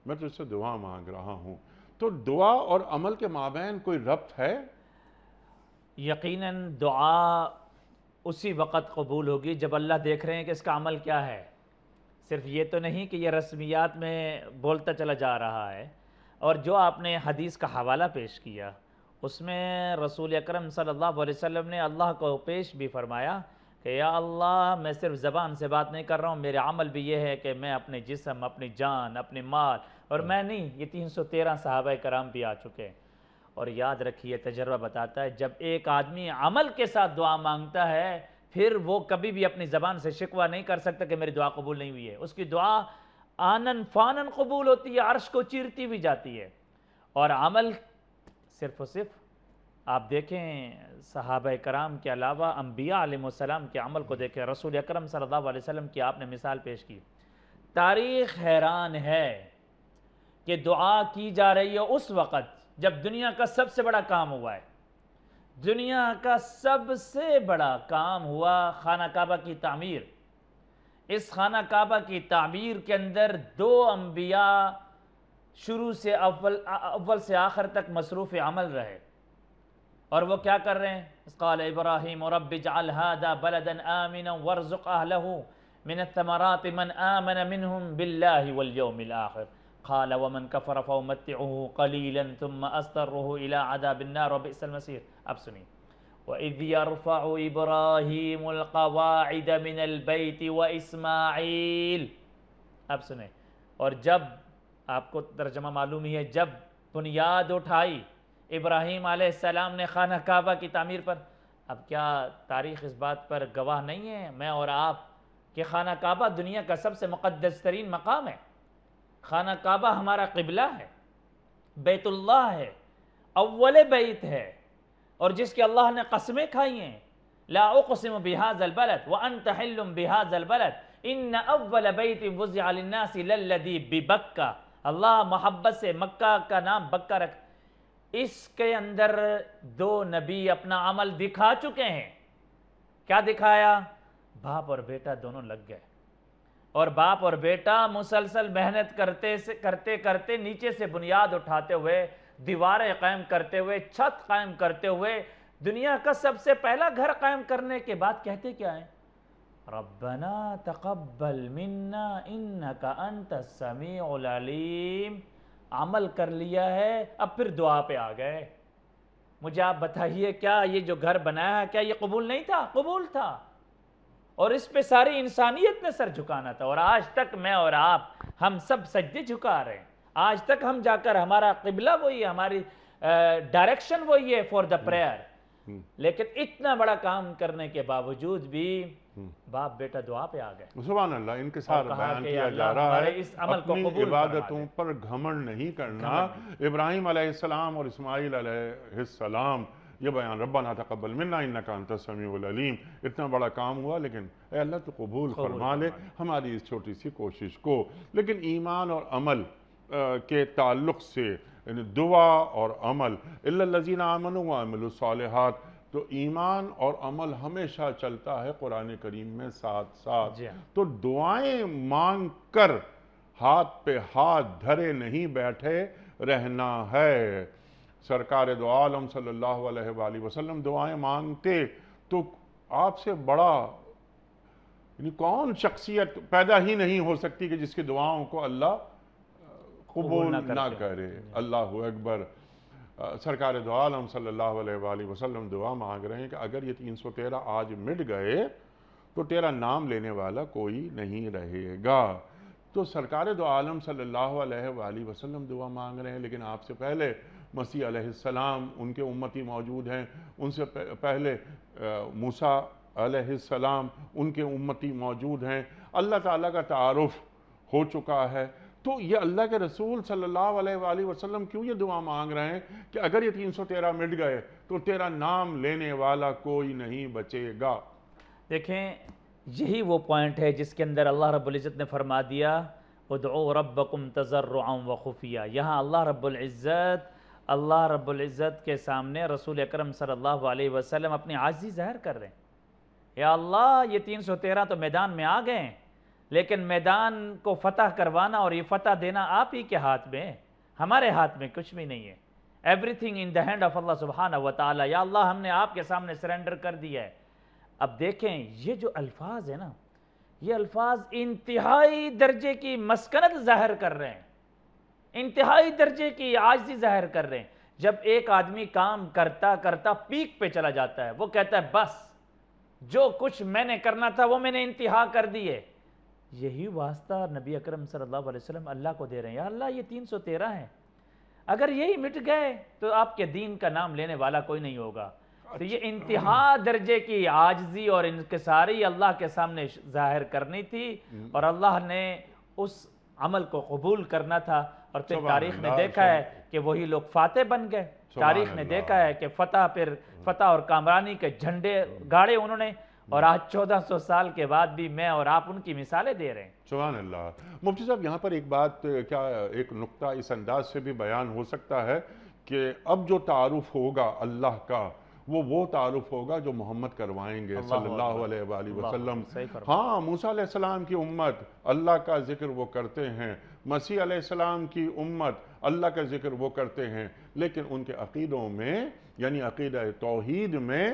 میں تجھ سے دعا مانگ رہا ہوں۔ تو دعا اور عمل کے مابین کوئی ربط ہے؟ یقیناً دعا اسی وقت قبول ہوگی جب اللہ دیکھ رہے ہیں کہ اس کا عمل کیا ہے، صرف یہ تو نہیں کہ یہ رسمیات میں بولتا چلا جا رہا ہے۔ اور جو آپ نے حدیث کا حوالہ پیش کیا، اس میں رسول اکرم صلی اللہ علیہ وسلم نے اللہ کو پیش بھی فرمایا کہ یا اللہ میں صرف زبان سے بات نہیں کر رہا ہوں، میرے عمل بھی یہ ہے کہ میں اپنے جسم، اپنی جان، اپنے مال، اور میں نہیں، یہ 313 صحابہ کرام بھی آ چکے ہیں۔ اور یاد رکھیے تجربہ بتاتا ہے جب ایک آدمی عمل کے ساتھ دعا مانگتا ہے، پھر وہ کبھی بھی اپنی زبان سے شکوہ نہیں کر سکتا کہ میری دعا قبول نہیں ہوئی ہے۔ اس کی دعا آنن فانن قبول ہوتی ہے، عرش کو چیرتی بھی جاتی ہے۔ اور عمل صرف و صرف آپ دیکھیں صحابہ کرام کے علاوہ انبیاء علیہ السلام کے عمل کو دیکھیں، رسول اکرم صلی اللہ علیہ وسلم کی آپ نے مثال پیش کی۔ تاریخ حیران ہے کہ دعا کی جا رہی ہے اس وقت جب دنیا کا سب سے بڑا کام ہوا ہے، دنیا کا سب سے بڑا کام ہوا خانہ کعبہ کی تعمیر۔ اس خانہ کعبہ کی تعمیر کے اندر 2 انبیاء شروع سے اول سے آخر تک مصروف عمل رہے، اور وہ کیا کر رہے ہیں؟ قال ابراہیم رب اجعل هذا بلدا آمنا وارزق اہلہ من الثمرات من آمن منہم باللہ والیوم الآخر قال ومن کفر فامتعه قلیلا ثم اضطرہ الى عذاب النار وبئس المصیر۔ اب سنیں وَإِذْ يَرْفَعُ إِبْرَاهِيمُ الْقَوَاعِدَ مِنَ الْبَيْتِ وَإِسْمَاعِيلُ۔ اب سنیں، اور جب آپ کو ترجمہ معلوم ہی ہے، جب بنیاد اٹھائی ابراہیم علیہ السلام نے خانہ کعبہ کی تعمیر پر۔ اب کیا تاریخ اس بات پر گواہ نہیں ہے میں اور آپ کہ خانہ کعبہ دنیا کا سب سے مقدس ترین مقام ہے؟ خانہ کعبہ ہمارا قبلہ ہے، بیت اللہ ہے، اول بیت ہے، اور جس کے اللہ نے قسمیں کھائی ہیں، لا اقسم بهذا البلد وانت حل بهذا البلد ان اول بیت وضع للناس للذی ببکہ۔ اللہ محبت سے مکہ کا نام بکہ رکھ۔ اس کے اندر 2 نبی اپنا عمل دکھا چکے ہیں۔ کیا دکھایا؟ باپ اور بیٹا دونوں لگ گئے، اور باپ اور بیٹا مسلسل محنت کرتے کرتے نیچے سے بنیاد اٹھاتے ہوئے، دیواریں قائم کرتے ہوئے، چھت قائم کرتے ہوئے، دنیا کا سب سے پہلا گھر قائم کرنے کے بعد کہتے کیا ہیں؟ ربنا تقبل منا انک انت السمیع العلیم۔ عمل کر لیا ہے، اب پھر دعا پہ آ گئے۔ مجھے آپ بتائیے کیا یہ جو گھر بنایا ہے کیا یہ قبول نہیں تھا؟ قبول تھا۔ اور اس پہ ساری انسانیت نے سر جھکانا تھا، اور آج تک میں اور آپ ہم سب سجدے جھکا رہے ہیں. آج تک ہم جا کر ہمارا قبلہ وہی ہے، ہماری ڈائریکشن وہی ہے فار دا پریئر. لیکن اتنا بڑا کام کرنے کے باوجود بھی باپ بیٹا دعا پہ آ گئے. سبحان اللہ. انکسار اور کہا بیان کہ کیا اللہ جا رہا ہمارے ہے، اس عمل کو اپنی قبول فرما عبادتوں دے. پر گھمنڈ نہیں کرنا. ابراہیم علیہ السلام اور اسماعیل علیہ السلام یہ بیان ربنا تقبل منا انک انت السمیع العلیم، اتنا بڑا کام ہوا، لیکن اے اللہ تو قبول فرما لے ہماری اس چھوٹی سی کوشش کو. لیکن ایمان اور عمل کے تعلق سے یعنی دعا اور عمل الا الذین آمنوا وعملوا الصالحات، تو ایمان اور عمل ہمیشہ چلتا ہے قرآن کریم میں ساتھ ساتھ. تو دعائیں مانگ کر ہاتھ پہ ہاتھ دھرے نہیں بیٹھے رہنا ہے. سرکار دو عالم صلی اللہ علیہ وآلہ وسلم دعائیں مانگتے تو آپ سے بڑا یعنی کون شخصیت پیدا ہی نہیں ہو سکتی کہ جس کی دعاؤں کو اللہ قبول نہ کرے. اللہ اکبر. سرکار دو عالم صلی اللہ علیہ وآلہ وسلم دعا مانگ رہے ہیں کہ اگر یہ 313 آج مٹ گئے تو تیرا نام لینے والا کوئی نہیں رہے گا. تو سرکار دو عالم صلی اللہ علیہ وآلہ وسلم دعا مانگ رہے ہیں، لیکن آپ سے پہلے مسیح علیہ السلام ان کے امتی موجود ہیں، ان سے پہلے موسیٰ علیہ السلام ان کے امتی موجود ہیں. اللہ تعالیٰ کا تعارف ہو چکا ہے. تو یہ اللہ کے رسول صلی اللہ علیہ وآلہ وسلم کیوں یہ دعا مانگ رہے ہیں کہ اگر یہ 313 مٹ گئے تو تیرا نام لینے والا کوئی نہیں بچے گا. دیکھیں یہی وہ پوائنٹ ہے جس کے اندر اللہ رب العزت نے فرما دیا ادعوا ربکم تضرعا وخفیا. یہاں اللہ رب العزت کے سامنے رسول اکرم صلی اللہ علیہ وسلم اپنی عاجزی ظاہر کر رہے ہیں. یا اللہ یہ 313 تو میدان میں آ گئے ہیں، لیکن میدان کو فتح کروانا اور یہ فتح دینا آپ ہی کے ہاتھ میں ہے، ہمارے ہاتھ میں کچھ بھی نہیں ہے. Everything in the hand of اللہ سبحانہ و تعالی. یا اللہ ہم نے آپ کے سامنے سرنڈر کر دیا ہے. اب دیکھیں یہ جو الفاظ ہیں نا، یہ الفاظ انتہائی درجے کی مسکنت ظاہر کر رہے ہیں، انتہائی درجے کی عاجزی ظاہر کر رہے ہیں. جب ایک آدمی کام کرتا کرتا پیک پہ چلا جاتا ہے، وہ کہتا ہے بس جو کچھ میں نے کرنا تھا وہ میں نے انتہا کر دی ہے. یہی واسطہ نبی اکرم صلی اللہ علیہ وسلم اللہ کو دے رہے ہیں. یا اللہ یہ 313 ہیں، اگر یہی مٹ گئے تو آپ کے دین کا نام لینے والا کوئی نہیں ہوگا. تو یہ انتہا درجے کی عاجزی اور انکساری اللہ کے سامنے ظاہر کرنی تھی، اور اللہ نے اس عمل کو قبول کرنا تھا. اور پھر تاریخ نے دیکھا ہے کہ وہی لوگ فاتح بن گئے. تاریخ نے دیکھا ہے کہ فتح اور کامرانی کے جھنڈے گاڑے انہوں نے، اور آج 1400 سال کے بعد بھی میں اور آپ ان کی مثالیں دے رہے ہیں. سبحان اللہ. مفتی صاحب یہاں پر ایک بات، کیا ایک نقطہ اس انداز سے بھی بیان ہو سکتا ہے کہ اب جو تعارف ہوگا اللہ کا وہ تعارف ہوگا جو محمد کروائیں گے صلی اللہ علیہ وآلہ وسلم. ہاں موسیٰ علیہ السلام کی امت اللہ کا ذکر وہ کرتے ہیں، مسیح علیہ السلام کی امت اللہ کا ذکر وہ کرتے ہیں، لیکن ان کے عقیدوں میں یعنی عقیدہ توحید میں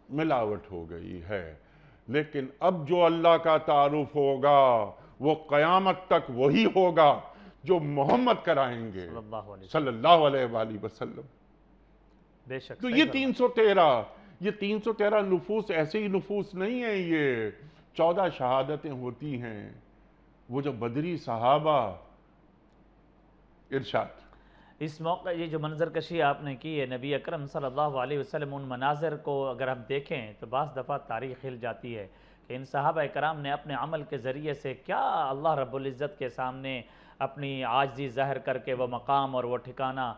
ملاوٹ ہو گئی ہے. لیکن اب جو اللہ کا تعارف ہوگا وہ قیامت تک وہی ہوگا جو محمد کرائیں گے صلی اللہ علیہ وآلہ وسلم. بے شک. تو یہ 313 نفوس ایسے ہی نفوس نہیں ہیں. یہ 14 شہادتیں ہوتی ہیں. وہ جو بدری صحابہ، ارشاد. اس موقع یہ جو منظر کشی آپ نے کی ہے نبی اکرم صلی اللہ علیہ وسلم، ان مناظر کو اگر ہم دیکھیں تو بعض دفعہ تاریخ ہل جاتی ہے کہ ان صحابہ کرام نے اپنے عمل کے ذریعے سے کیا اللہ رب العزت کے سامنے اپنی عاجزی ظاہر کر کے وہ مقام اور وہ ٹھکانہ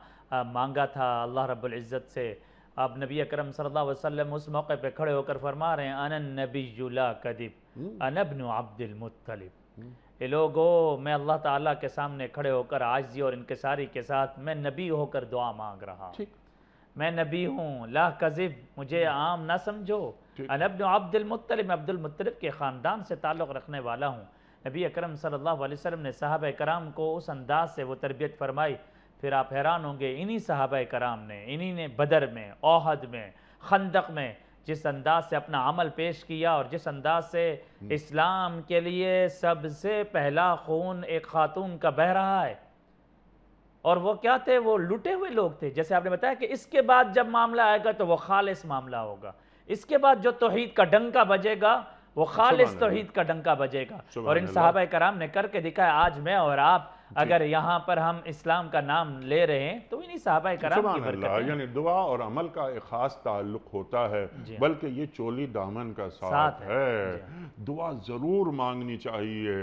مانگا تھا اللہ رب العزت سے. اب نبی اکرم صلی اللہ علیہ وسلم اس موقع پہ کھڑے ہو کر فرما رہے ہیں انا النبی لا کذب انا ابن عبد المطلب. اے لوگو میں اللہ تعالیٰ کے سامنے کھڑے ہو کر عاجزی اور انکساری کے ساتھ میں نبی ہو کر دعا مانگ رہا ہوں. میں نبی ہوں، لا کذب، مجھے عام نہ سمجھو. انا ابن عبد المطلب، میں عبد المطلب کے خاندان سے تعلق رکھنے والا ہوں. نبی اکرم صلی اللہ علیہ وسلم نے صحابہ کرام کو اس انداز سے وہ تربیت فرمائی. پھر آپ حیران ہوں گے انہی صحابہ کرام نے، انہی نے بدر میں، احد میں، خندق میں جس انداز سے اپنا عمل پیش کیا اور جس انداز سے اسلام کے لیے سب سے پہلا خون ایک خاتون کا بہہ رہا ہے. اور وہ کیا تھے؟ وہ لٹے ہوئے لوگ تھے. جیسے آپ نے بتایا کہ اس کے بعد جب معاملہ آئے گا تو وہ خالص معاملہ ہوگا. اس کے بعد جو توحید کا ڈنکا بجے گا وہ خالص توحید کا ڈنکا بجے گا. اور ان صحابہ کرام نے کر کے دکھایا. آج میں اور آپ اگر یہاں پر ہم اسلام کا نام لے رہے ہیں تو انہی صحابہ کرام کی برکت ہے. یعنی دعا اور عمل کا ایک خاص تعلق ہوتا ہے, بلکہ یہ چولی دامن کا ساتھ ہے. دعا ضرور مانگنی چاہیے.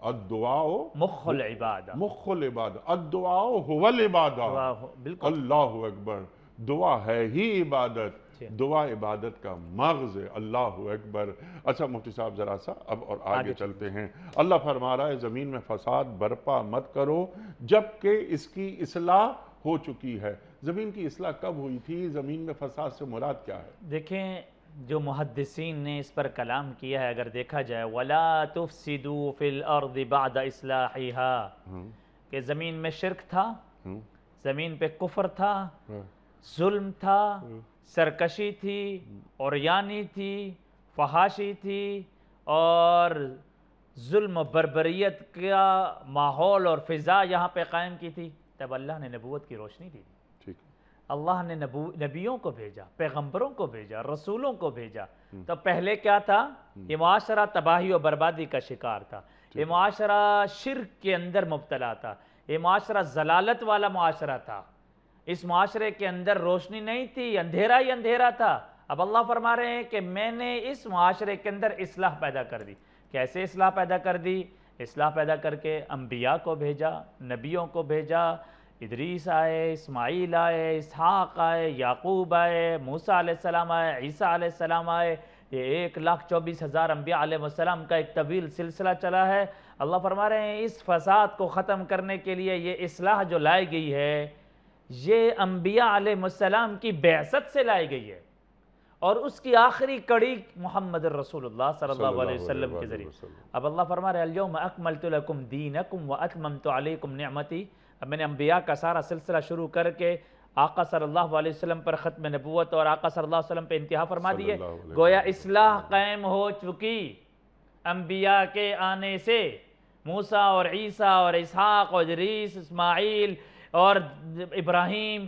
الدعاء مخ العبادہ, مخ العبادہ, الدعاء هو العبادہ. بالکل اللہ اکبر. دعا ہے ہی عبادت. دعا عبادت کا مغز ہے. اللہ اکبر. اچھا مفتی صاحب ذرا سا اب اور آگے چلتے ہیں. اللہ فرما رہا ہے زمین میں فساد برپا مت کرو جبکہ اس کی اصلاح ہو چکی ہے. زمین کی اصلاح کب ہوئی تھی؟ زمین میں فساد سے مراد کیا ہے؟ دیکھیں جو محدثین نے اس پر کلام کیا ہے, اگر دیکھا جائے وَلَا تُفْسِدُوا فِي الْأَرْضِ بَعْدَ إِصْلَاحِهَا, کہ زمین میں شرک تھا, زمین پہ کفر تھا, ظلم تھا, سرکشی تھی, عریانی تھی, فحاشی تھی, اور ظلم و بربریت کا ماحول اور فضا یہاں پہ قائم کی تھی. تب اللہ نے نبوت کی روشنی دی. اللہ نے نبیوں کو بھیجا, پیغمبروں کو بھیجا, رسولوں کو بھیجا. تو پہلے کیا تھا؟ یہ معاشرہ تباہی و بربادی کا شکار تھا. یہ معاشرہ شرک کے اندر مبتلا تھا. یہ معاشرہ ضلالت والا معاشرہ تھا. اس معاشرے کے اندر روشنی نہیں تھی, اندھیرا ہی اندھیرا تھا. اب اللہ فرما رہے ہیں کہ میں نے اس معاشرے کے اندر اصلاح پیدا کر دی. کیسے اصلاح پیدا کر دی؟ اصلاح پیدا کر کے انبیاء کو بھیجا, نبیوں کو بھیجا. ادریس آئے, اسماعیل آئے, اسحاق آئے, یعقوب آئے, موسیٰ علیہ السلام آئے, عیسیٰ علیہ السلام آئے. یہ 1,24,000 انبیاء علیہ السلام کا ایک طویل سلسلہ چلا ہے. اللہ فرما رہے ہیں اس فساد کو ختم کرنے کے لیے یہ اصلاح جو لائی گئی ہے یہ انبیاء علیہ السلام کی بعثت سے لائی گئی ہے, اور اس کی آخری کڑی محمد رسول اللہ صلی اللہ علیہ وسلم کے ذریعے. اب اللہ فرما رہے ہیں الیوم اکملت لکم دینکم واتممت علیکم نعمتی. اب میں نے انبیاء کا سارا سلسلہ شروع کر کے آقا صلی اللہ علیہ وسلم پر ختم نبوت اور آقا صلی اللہ علیہ وسلم پہ انتہا فرما دیے. گویا اصلاح قائم ہو چکی انبیاء کے آنے سے. موسیٰ اور عیسیٰ اور اسحاق اور ادریس, اسماعیل اور ابراہیم,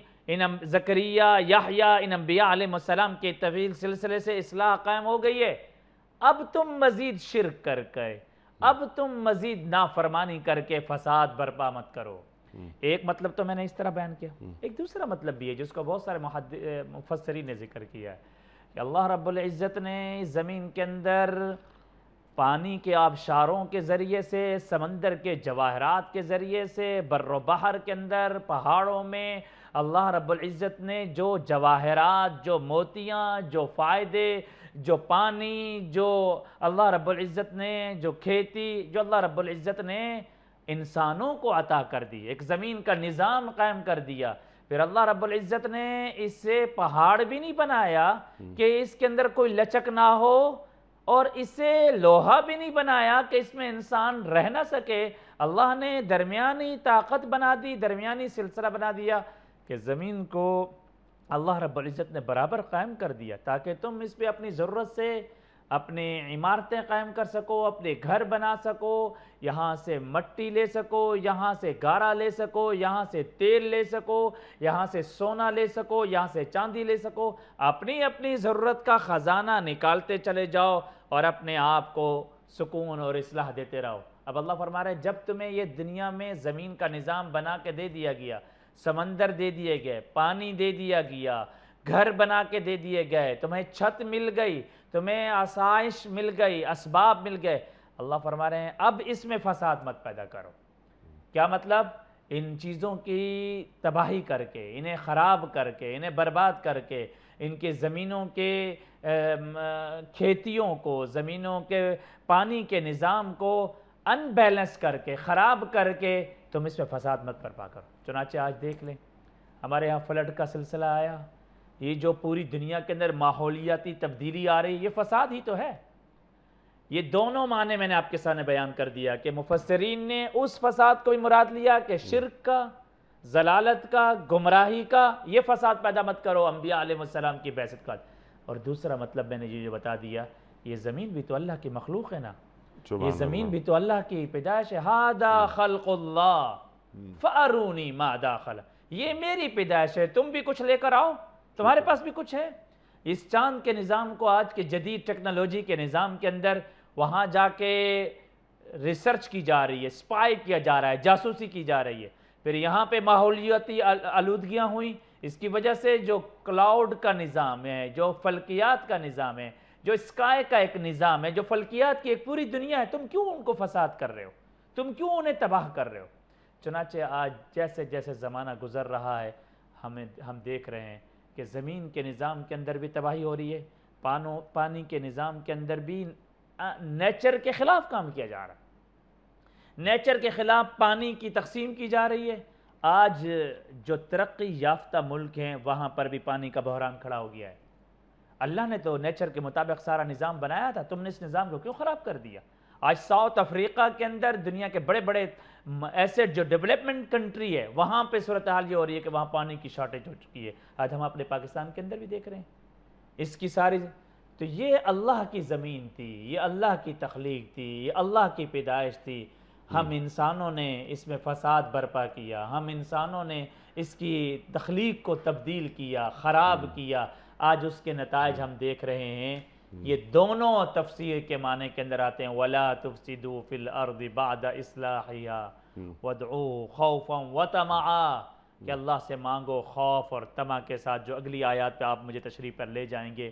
زکریا, یحییٰ, ان انبیاء علیہ السلام کے طویل سلسلے سے اصلاح قائم ہو گئی ہے. اب تم مزید شرک کر کے, اب تم مزید نافرمانی کر کے فساد برپا مت کرو. ایک مطلب تو میں نے اس طرح بیان کیا. ایک دوسرا مطلب بھی ہے جس کو بہت سارے مفسرین نے ذکر کیا ہے کہ اللہ رب العزت نے زمین کے اندر پانی کے آبشاروں کے ذریعے سے, سمندر کے جواہرات کے ذریعے سے, بر و بحر کے اندر, پہاڑوں میں اللہ رب العزت نے جو جواہرات, جو موتیاں, جو فائدے, جو پانی, جو اللہ رب العزت نے, جو کھیتی, جو اللہ رب العزت نے انسانوں کو عطا کر دی, ایک زمین کا نظام قائم کر دیا. پھر اللہ رب العزت نے اس سے پہاڑ بھی نہیں بنایا کہ اس کے اندر کوئی لچک نہ ہو, اور اسے لوہا بھی نہیں بنایا کہ اس میں انسان رہ نہ سکے. اللہ نے درمیانی طاقت بنا دی, درمیانی سلسلہ بنا دیا کہ زمین کو اللہ رب العزت نے برابر قائم کر دیا تاکہ تم اس پہ اپنی ضرورت سے اپنے عمارتیں قائم کر سکو, اپنے گھر بنا سکو, یہاں سے مٹی لے سکو, یہاں سے گارا لے سکو, یہاں سے تیل لے سکو, یہاں سے سونا لے سکو, یہاں سے چاندی لے سکو. اپنی اپنی ضرورت کا خزانہ نکالتے چلے جاؤ اور اپنے آپ کو سکون اور اصلاح دیتے رہو. اب اللہ فرما رہے ہیں جب تمہیں یہ دنیا میں زمین کا نظام بنا کے دے دیا گیا, سمندر دے دیے گئے, پانی دے دیا گیا, گھر بنا کے دے دیے گئے, تمہیں چھت مل گئی, تمہیں آسائش مل گئی, اسباب مل گئے, اللہ فرما رہے ہیں اب اس میں فساد مت پیدا کرو. کیا مطلب؟ ان چیزوں کی تباہی کر کے, انہیں خراب کر کے, انہیں برباد کر کے, ان کے زمینوں کے کھیتیوں کو, زمینوں کے پانی کے نظام کو ان بیلنس کر کے, خراب کر کے تم اس میں فساد مت برپا کرو. چنانچہ آج دیکھ لیں ہمارے یہاں فلڈ کا سلسلہ آیا, یہ جو پوری دنیا کے اندر ماحولیاتی تبدیلی آ رہی, یہ فساد ہی تو ہے. یہ دونوں معنی میں نے آپ کے سامنے بیان کر دیا کہ مفسرین نے اس فساد کو بھی مراد لیا کہ شرک کا, ضلالت کا, گمراہی کا, یہ فساد پیدا مت کرو انبیاء علیہ السلام کی بعثت کا. اور دوسرا مطلب میں نے یہ بتا دیا, یہ زمین بھی تو اللہ کی مخلوق ہے نا, یہ زمین بھی تو اللہ کی پیدائش ہے. ہذا خلق اللہ فارونی ما داخل, یہ میری پیدائش ہے, تم بھی کچھ لے کر آؤ, تمہارے پاس بھی کچھ ہے. اس چاند کے نظام کو آج کے جدید ٹیکنالوجی کے نظام کے اندر وہاں جا کے ریسرچ کی جا رہی ہے، سپائی کیا جا رہا ہے، جاسوسی کی جا رہی ہے. پھر یہاں پہ ماحولیاتی آلودگیاں ہوئیں، اس کی وجہ سے جو کلاؤڈ کا نظام ہے، جو فلکیات کا نظام ہے، جو اسکائی کا ایک نظام ہے، جو فلکیات کی ایک پوری دنیا ہے، تم کیوں ان کو فساد کر رہے ہو؟ تم کیوں انہیں تباہ کر رہے ہو؟ چنانچہ آج جیسے جیسے زمانہ گزر رہا ہے ہم دیکھ رہے ہیں کہ زمین کے نظام کے اندر بھی تباہی ہو رہی ہے، پانی کے نظام کے اندر بھی نیچر کے خلاف کام کیا جا رہا ہے، نیچر کے خلاف پانی کی تقسیم کی جا رہی ہے. آج جو ترقی یافتہ ملک ہیں وہاں پر بھی پانی کا بحران کھڑا ہو گیا ہے. اللہ نے تو نیچر کے مطابق سارا نظام بنایا تھا، تم نے اس نظام کو کیوں خراب کر دیا؟ آج ساؤتھ افریقہ کے اندر دنیا کے بڑے بڑے ایسے جو ڈیولپمنٹ کنٹری ہے وہاں پہ صورتحال یہ ہو رہی ہے کہ وہاں پانی کی شارٹیج ہو چکی ہے. آج ہم اپنے پاکستان کے اندر بھی دیکھ رہے ہیں اس کی ساری. تو یہ اللہ کی زمین تھی، یہ اللہ کی تخلیق تھی، یہ اللہ کی پیدائش تھی. ہم انسانوں نے اس میں فساد برپا کیا، ہم انسانوں نے اس کی تخلیق کو تبدیل کیا، خراب کیا. آج اس کے نتائج ہم دیکھ رہے ہیں. یہ دونوں تفسیر کے معنی کے اندر آتے ہیں، وَلَا تُفْسِدُوا فِي الْأَرْضِ بَعْدَ إِصْلَاحِهَا وَادْعُوهُ خَوْفًا وَطَمَعًا، کہ اللہ سے مانگو خوف اور طمع کے ساتھ. جو اگلی آیات پہ آپ مجھے تشریح پر لے جائیں گے،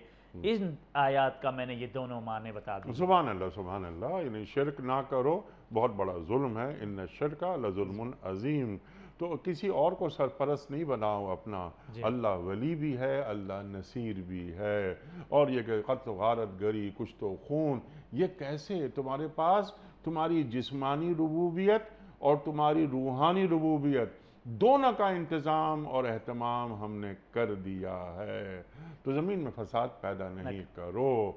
ان آیات کا میں نے یہ دونوں معنی بتا دی. سبحان اللہ سبحان اللہ. یعنی شرک نہ کرو، بہت بڑا ظلم ہے. ان الشرک لظلم عظیم. تو کسی اور کو سرپرست نہیں بناؤ اپنا. اللہ ولی بھی ہے، اللہ نصیر بھی ہے. اور یہ کہ قتل و غارت گری، کچھ تو خون، یہ کیسے تمہارے پاس تمہاری جسمانی ربوبیت اور تمہاری روحانی ربوبیت دونوں کا انتظام اور اہتمام ہم نے کر دیا ہے. تو زمین میں فساد پیدا نہیں کرو.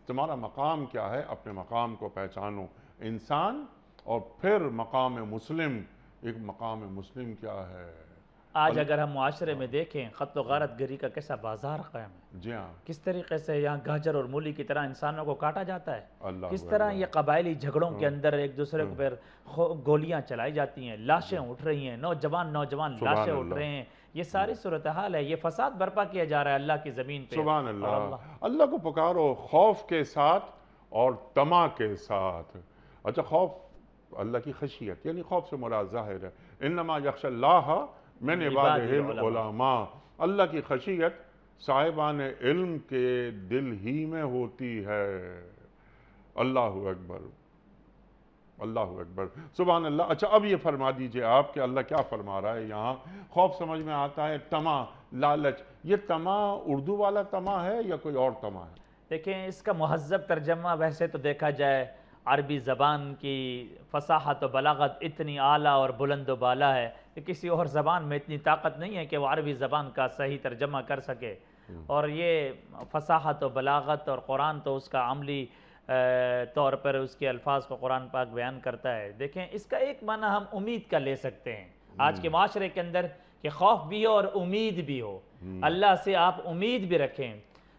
تمہارا مقام کیا ہے؟ اپنے مقام کو پہچانو. انسان اور پھر مقام مسلم. ایک مقام مسلم کیا ہے؟ آج اگر ہم معاشرے میں دیکھیں قتل و غارت گری کا کیسا بازار قائم ہے. جی ہاں. کس طریقے سے یہاں گاجر اور مولی کی طرح انسانوں کو کاٹا جاتا ہے. اللہ کس طرح یہ قبائلی جھگڑوں کے اندر ایک دوسرے کو پر گولیاں چلائی جاتی ہیں، لاشیں اٹھ رہی ہیں، نوجوان لاشیں اٹھ رہے ہیں. یہ ساری صورتحال ہے. یہ فساد برپا کیا جا رہا ہے اللہ کی زمین پہ. سبحان اللہ. اللہ کو پکارو خوف کے ساتھ اور طمع کے ساتھ. اچھا، خوف اللہ کی خشیت، یعنی خوف سے مراد ظاہر ہے انما یخشی اللہ من عبادہ العلماء. اللہ کی خشیت صاحبان علم کے دل ہی میں ہوتی ہے. اللہ اکبر، اللہ اکبر، سبحان اللہ. اچھا، اب یہ فرما دیجئے آپ کہ اللہ کیا فرما رہا ہے یہاں. خوف سمجھ میں آتا ہے، طمع، لالچ. یہ طمع اردو والا طمع ہے یا کوئی اور طمع ہے؟ دیکھیں، اس کا مہذب ترجمہ ویسے تو دیکھا جائے عربی زبان کی فصاحت و بلاغت اتنی اعلیٰ اور بلند و بالا ہے کہ کسی اور زبان میں اتنی طاقت نہیں ہے کہ وہ عربی زبان کا صحیح ترجمہ کر سکے. اور یہ فصاحت و بلاغت اور قرآن تو اس کا عملی طور پر اس کے الفاظ کو قرآن پاک بیان کرتا ہے. دیکھیں، اس کا ایک معنی ہم امید کا لے سکتے ہیں آج کے معاشرے کے اندر کہ خوف بھی ہو اور امید بھی ہو. اللہ سے آپ امید بھی رکھیں.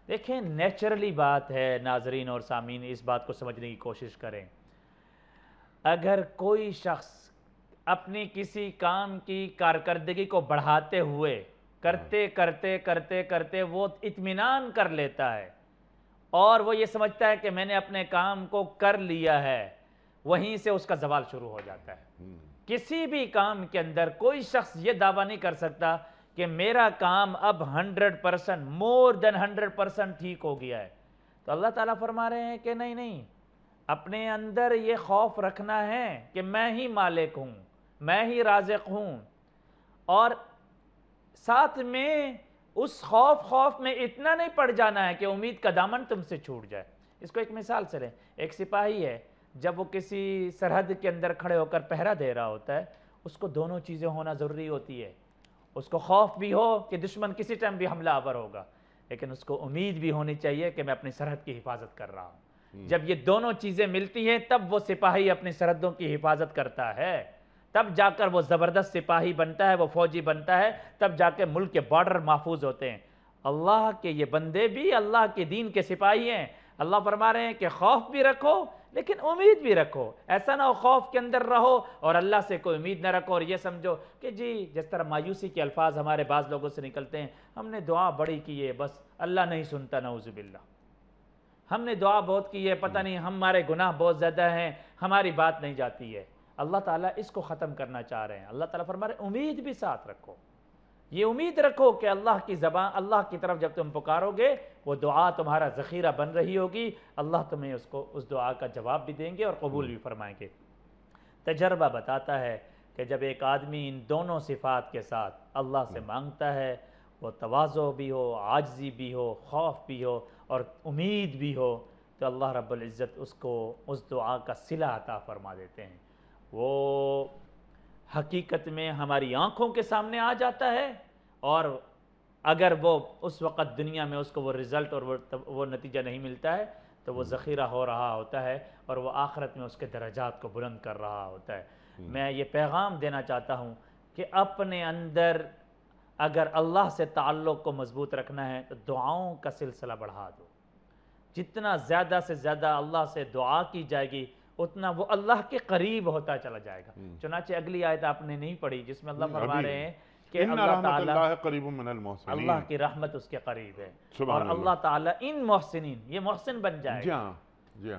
دیکھیں، نیچرلی بات ہے ناظرین اور سامعین، اس بات کو سمجھنے کی کوشش کریں. اگر کوئی شخص اپنی کسی کام کی کارکردگی کو بڑھاتے ہوئے کرتے کرتے کرتے کرتے وہ اطمینان کر لیتا ہے اور وہ یہ سمجھتا ہے کہ میں نے اپنے کام کو کر لیا ہے، وہیں سے اس کا زوال شروع ہو جاتا ہے. کسی بھی کام کے اندر کوئی شخص یہ دعویٰ نہیں کر سکتا کہ میرا کام اب 100% مور دین 100% ٹھیک ہو گیا ہے. تو اللہ تعالیٰ فرما رہے ہیں کہ نہیں، اپنے اندر یہ خوف رکھنا ہے کہ میں ہی مالک ہوں، میں ہی رازق ہوں. اور ساتھ میں اس خوف میں اتنا نہیں پڑ جانا ہے کہ امید کا دامن تم سے چھوٹ جائے. اس کو ایک مثال سے لیں. ایک سپاہی ہے، جب وہ کسی سرحد کے اندر کھڑے ہو کر پہرا دے رہا ہوتا ہے، اس کو دونوں چیزیں ہونا ضروری ہوتی ہے. اس کو خوف بھی ہو کہ دشمن کسی ٹائم بھی حملہ آور ہوگا، لیکن اس کو امید بھی ہونی چاہیے کہ میں اپنی سرحد کی حفاظت کر رہا ہوں. جب یہ دونوں چیزیں ملتی ہیں تب وہ سپاہی اپنی سرحدوں کی حفاظت کرتا ہے. تب جا کر وہ زبردست سپاہی بنتا ہے، وہ فوجی بنتا ہے. تب جا کے ملک کے بارڈر محفوظ ہوتے ہیں. اللہ کے یہ بندے بھی اللہ کے دین کے سپاہی ہیں. اللہ فرما رہے ہیں کہ خوف بھی رکھو لیکن امید بھی رکھو. ایسا نہ ہو خوف کے اندر رہو اور اللہ سے کوئی امید نہ رکھو اور یہ سمجھو کہ جی جس طرح مایوسی کے الفاظ ہمارے بعض لوگوں سے نکلتے ہیں، ہم نے دعا بڑی کی ہے بس اللہ نہیں سنتا، نعوذ باللہ. ہم نے دعا بہت کی ہے، پتہ نہیں ہمارے گناہ بہت زیادہ ہیں، ہماری بات نہیں جاتی ہے. اللہ تعالیٰ اس کو ختم کرنا چاہ رہے ہیں. اللہ تعالیٰ فرما رہے ہیں امید بھی ساتھ رکھو. یہ امید رکھو کہ اللہ کی زبان، اللہ کی طرف جب تم پکارو گے وہ دعا تمہارا ذخیرہ بن رہی ہوگی، اللہ تمہیں اس دعا کا جواب بھی دیں گے اور قبول بھی فرمائیں گے. تجربہ بتاتا ہے کہ جب ایک آدمی ان دونوں صفات کے ساتھ اللہ سے مانگتا ہے، وہ تواضع بھی ہو، عاجزی بھی ہو، خوف بھی ہو اور امید بھی ہو، تو اللہ رب العزت اس کو اس دعا کا صلہ عطا فرما دیتے ہیں. وہ حقیقت میں ہماری آنکھوں کے سامنے آ جاتا ہے، اور اگر وہ اس وقت دنیا میں اس کو وہ رزلٹ اور وہ نتیجہ نہیں ملتا ہے تو وہ ذخیرہ ہو رہا ہوتا ہے اور وہ آخرت میں اس کے درجات کو بلند کر رہا ہوتا ہے. میں یہ پیغام دینا چاہتا ہوں کہ اپنے اندر اگر اللہ سے تعلق کو مضبوط رکھنا ہے تو دعاؤں کا سلسلہ بڑھا دو. جتنا زیادہ سے زیادہ اللہ سے دعا کی جائے گی اتنا وہ اللہ کے قریب ہوتا چلا جائے گا. چنانچہ اگلی آیت آپ نے نہیں پڑھی جس میں اللہ فرما رہے ہیں کہ اللہ تعالیٰ قریب من المحسنین، اللہ کی رحمت اس کے قریب ہے سبحان اور اللہ تعالیٰ ان محسنین، یہ محسن بن جائے گا. جی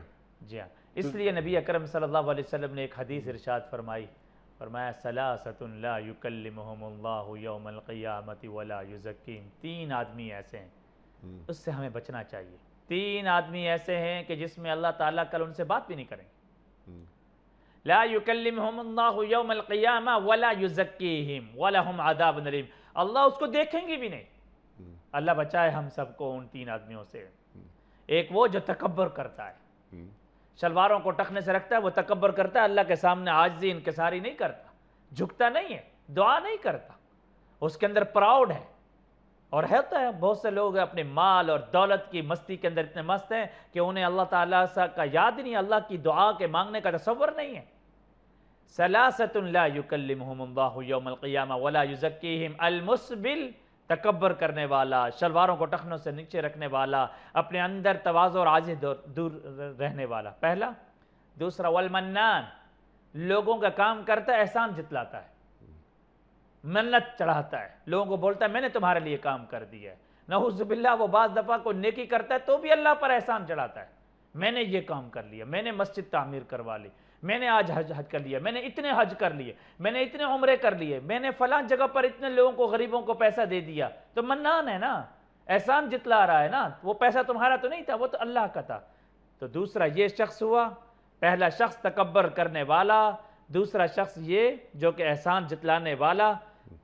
ہاں. اس لیے نبی اکرم صلی اللہ علیہ وسلم نے ایک حدیث ارشاد فرمایا ثلاثۃ لا یکلمہم اللہ یوم القیامۃ ولا یزکیہم. 3 آدمی ایسے ہیں، اس سے ہمیں بچنا چاہیے. 3 آدمی ایسے ہیں کہ جس میں اللہ تعالیٰ کل ان سے بات بھی نہیں کریں گے. لا یکلمہم اللہ یوم القیامہ ولا یزکیہم ولہم عذاب علیم. اللہ اس کو دیکھیں گے بھی نہیں. اللہ بچائے ہم سب کو ان 3 آدمیوں سے. ایک وہ جو تکبر کرتا ہے، شلواروں کو ٹخنے سے رکھتا ہے، وہ تکبر کرتا ہے، اللہ کے سامنے عاجزی انکساری نہیں کرتا، جھکتا نہیں ہے، دعا نہیں کرتا، اس کے اندر پراؤڈ ہے. اور ہوتا ہے بہت سے لوگ اپنے مال اور دولت کی مستی کے اندر اتنے مست ہیں کہ انہیں اللہ تعالیٰ کا یاد نہیں، اللہ کی دعا کے مانگنے کا تصور نہیں ہے. ثلاثۃ لا یکلمہم اللہ یوم القیامہ ولا یزکیہم. المسبل، تکبر کرنے والا، شلواروں کو ٹخنوں سے نیچے رکھنے والا، اپنے اندر تواضع اور عاجزی دور رہنے والا، پہلا. دوسرا والمنان، لوگوں کا کام کرتا ہے، احسان جتلاتا ہے، منت چڑھاتا ہے، لوگوں کو بولتا ہے میں نے تمہارے لیے کام کر دیا ہے. نعوذ باللہ وہ بعض دفعہ کوئی نیکی کرتا ہے تو بھی اللہ پر احسان چڑھاتا ہے، میں نے یہ کام کر لیا، میں نے مسجد تعمیر کروا لی، میں نے آج حج کر لیا، میں نے اتنے حج کر لیے، میں نے اتنے عمرے کر لیے، میں نے فلاں جگہ پر اتنے لوگوں کو غریبوں کو پیسہ دے دیا. تو منان ہے نا، احسان جتلا رہا ہے نا. وہ پیسہ تمہارا تو نہیں تھا، وہ تو اللہ کا تھا. تو دوسرا یہ شخص ہوا، پہلا شخص تکبر کرنے والا، دوسرا شخص یہ جو کہ احسان جتلانے والا.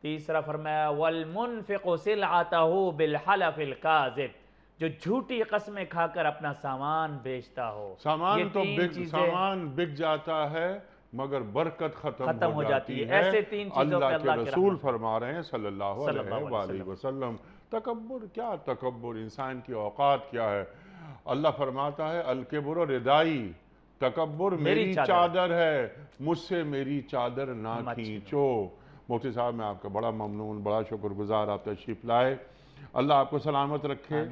تیسرا فرمایا والمنفق سلعتہ بالحلف الکاذب، جو جھوٹی قسمیں کھا کر اپنا سامان بیچتا ہو. سامان بک جاتا ہے مگر برکت ختم ہو جاتی ہے. ایسے 3 چیزوں پہ اللہ کے رسول فرما رہے ہیں صلی اللہ علیہ وسلم. تکبر کیا؟ تکبر انسان کی اوقات کیا ہے؟ اللہ فرماتا ہے الکبر ردائی، تکبر میری چادر ہے، مجھ سے میری چادر نہ کھینچو. مفتی صاحب میں آپ کا بڑا ممنون، بڑا شکر گزار، آپ تشریف لائے. اللہ آپ کو سلامت رکھے.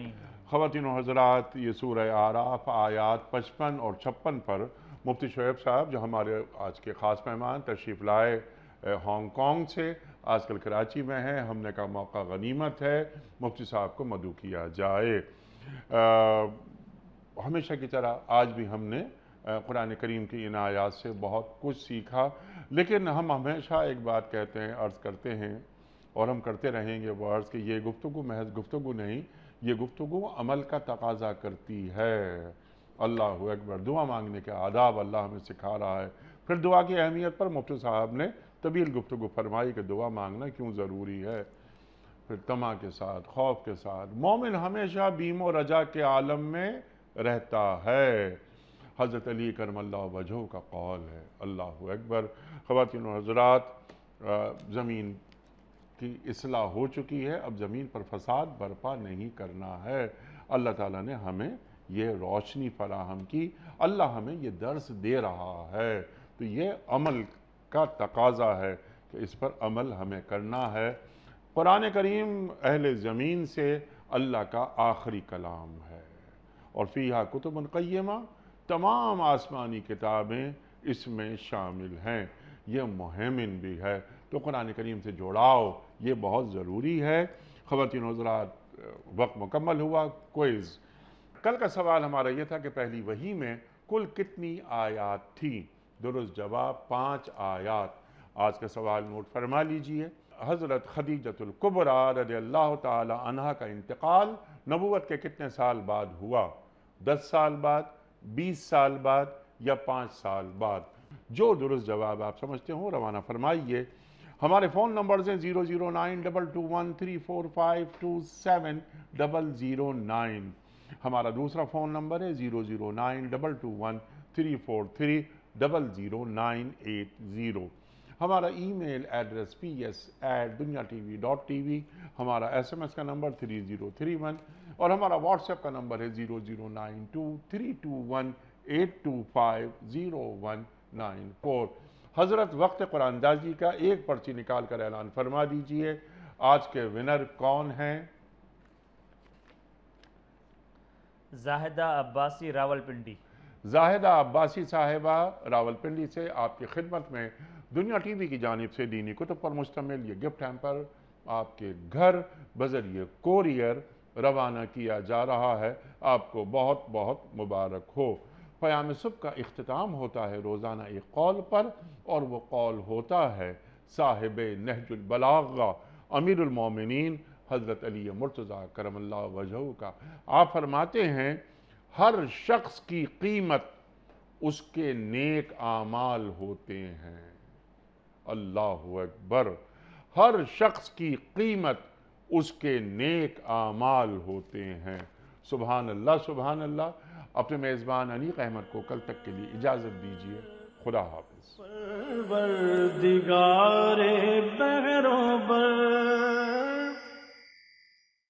خواتین و حضرات، یہ سورہ اعراف آیات 55 اور 56 پر مفتی شعیب صاحب جو ہمارے آج کے خاص مہمان تشریف لائے ہانگ کانگ سے، آج کل کراچی میں ہیں. ہم نے کہا موقع غنیمت ہے، مفتی صاحب کو مدعو کیا جائے. ہمیشہ کی طرح آج بھی ہم نے قرآن کریم کی ان آیات سے بہت کچھ سیکھا، لیکن ہم ہمیشہ ایک بات کہتے ہیں، عرض کرتے ہیں اور ہم کرتے رہیں گے، وہ عرض کہ یہ گفتگو محض گفتگو نہیں، یہ گفتگو عمل کا تقاضا کرتی ہے. اللہ اکبر. دعا مانگنے کے آداب اللہ ہمیں سکھا رہا ہے. پھر دعا کی اہمیت پر مفتی صاحب نے طویل گفتگو فرمائی کہ دعا مانگنا کیوں ضروری ہے. پھر طمع کے ساتھ، خوف کے ساتھ. مومن ہمیشہ بیم و رجا کے عالم میں رہتا ہے. حضرت علی کرم اللہ وجہہ کا قول ہے. اللہ اکبر. خواتین و حضرات، زمین کی اصلاح ہو چکی ہے، اب زمین پر فساد برپا نہیں کرنا ہے. اللہ تعالیٰ نے ہمیں یہ روشنی فراہم کی، اللہ ہمیں یہ درس دے رہا ہے. تو یہ عمل کا تقاضا ہے کہ اس پر عمل ہمیں کرنا ہے. قرآن کریم اہل زمین سے اللہ کا آخری کلام ہے، اور فیہا کتب قیمہ، تمام آسمانی کتابیں اس میں شامل ہیں۔ یہ مہمن بھی ہے، تو قرآن کریم سے جوڑاؤ یہ بہت ضروری ہے۔ خواتین و حضرات، وقت مکمل ہوا۔ کوئز کل کا سوال ہمارا یہ تھا کہ پہلی وحی میں کل کتنی آیات تھی؟ درست جواب 5 آیات۔ آج کا سوال نوٹ فرما لیجئے۔ حضرت خدیجۃ الکبریٰ رضی اللہ تعالی عنہا کا انتقال نبوت کے کتنے سال بعد ہوا؟ 10 سال بعد، 20 سال بعد یا 5 سال بعد؟ جو درست جواب آپ سمجھتے ہوں روانہ فرمائیے۔ ہمارے فون نمبرز ہیں 00922134527 ہمارا دوسرا فون نمبر ہے 009221343009080۔ ہمارا ای میل ایڈریس ps@dunyatv.tv، ہمارا SMS کا نمبر 3031 اور ہمارا واٹس ایپ کا نمبر ہے 0092321825019 حضرت وقت قرآن اندازی کا ایک پرچی نکال کر اعلان فرما دیجئے۔ آج کے ونر کون ہیں؟ زاہدہ عباسی راولپنڈی۔ زاہدہ عباسی صاحبہ راولپنڈی سے آپ کی خدمت میں دنیا ٹی وی کی جانب سے دینی کتب پر مشتمل یہ گفٹ ہیمپر آپ کے گھر بذریعہ کوریئر روانہ کیا جا رہا ہے۔ آپ کو بہت بہت مبارک ہو۔ پیام صبح کا اختتام ہوتا ہے روزانہ ایک قول پر، اور وہ قول ہوتا ہے صاحب نہج البلاغہ امیر المومنین حضرت علی مرتضیٰ کرم اللہ وجہہ کا۔ آپ فرماتے ہیں ہر شخص کی قیمت اس کے نیک اعمال ہوتے ہیں۔ اللہ اکبر! ہر شخص کی قیمت اس کے نیک اعمال ہوتے ہیں۔ سبحان اللہ سبحان اللہ۔ اپنے میزبان انیق احمد کو کل تک کے لیے اجازت دیجیے۔ خدا حافظ۔ پروردگار بحروں پر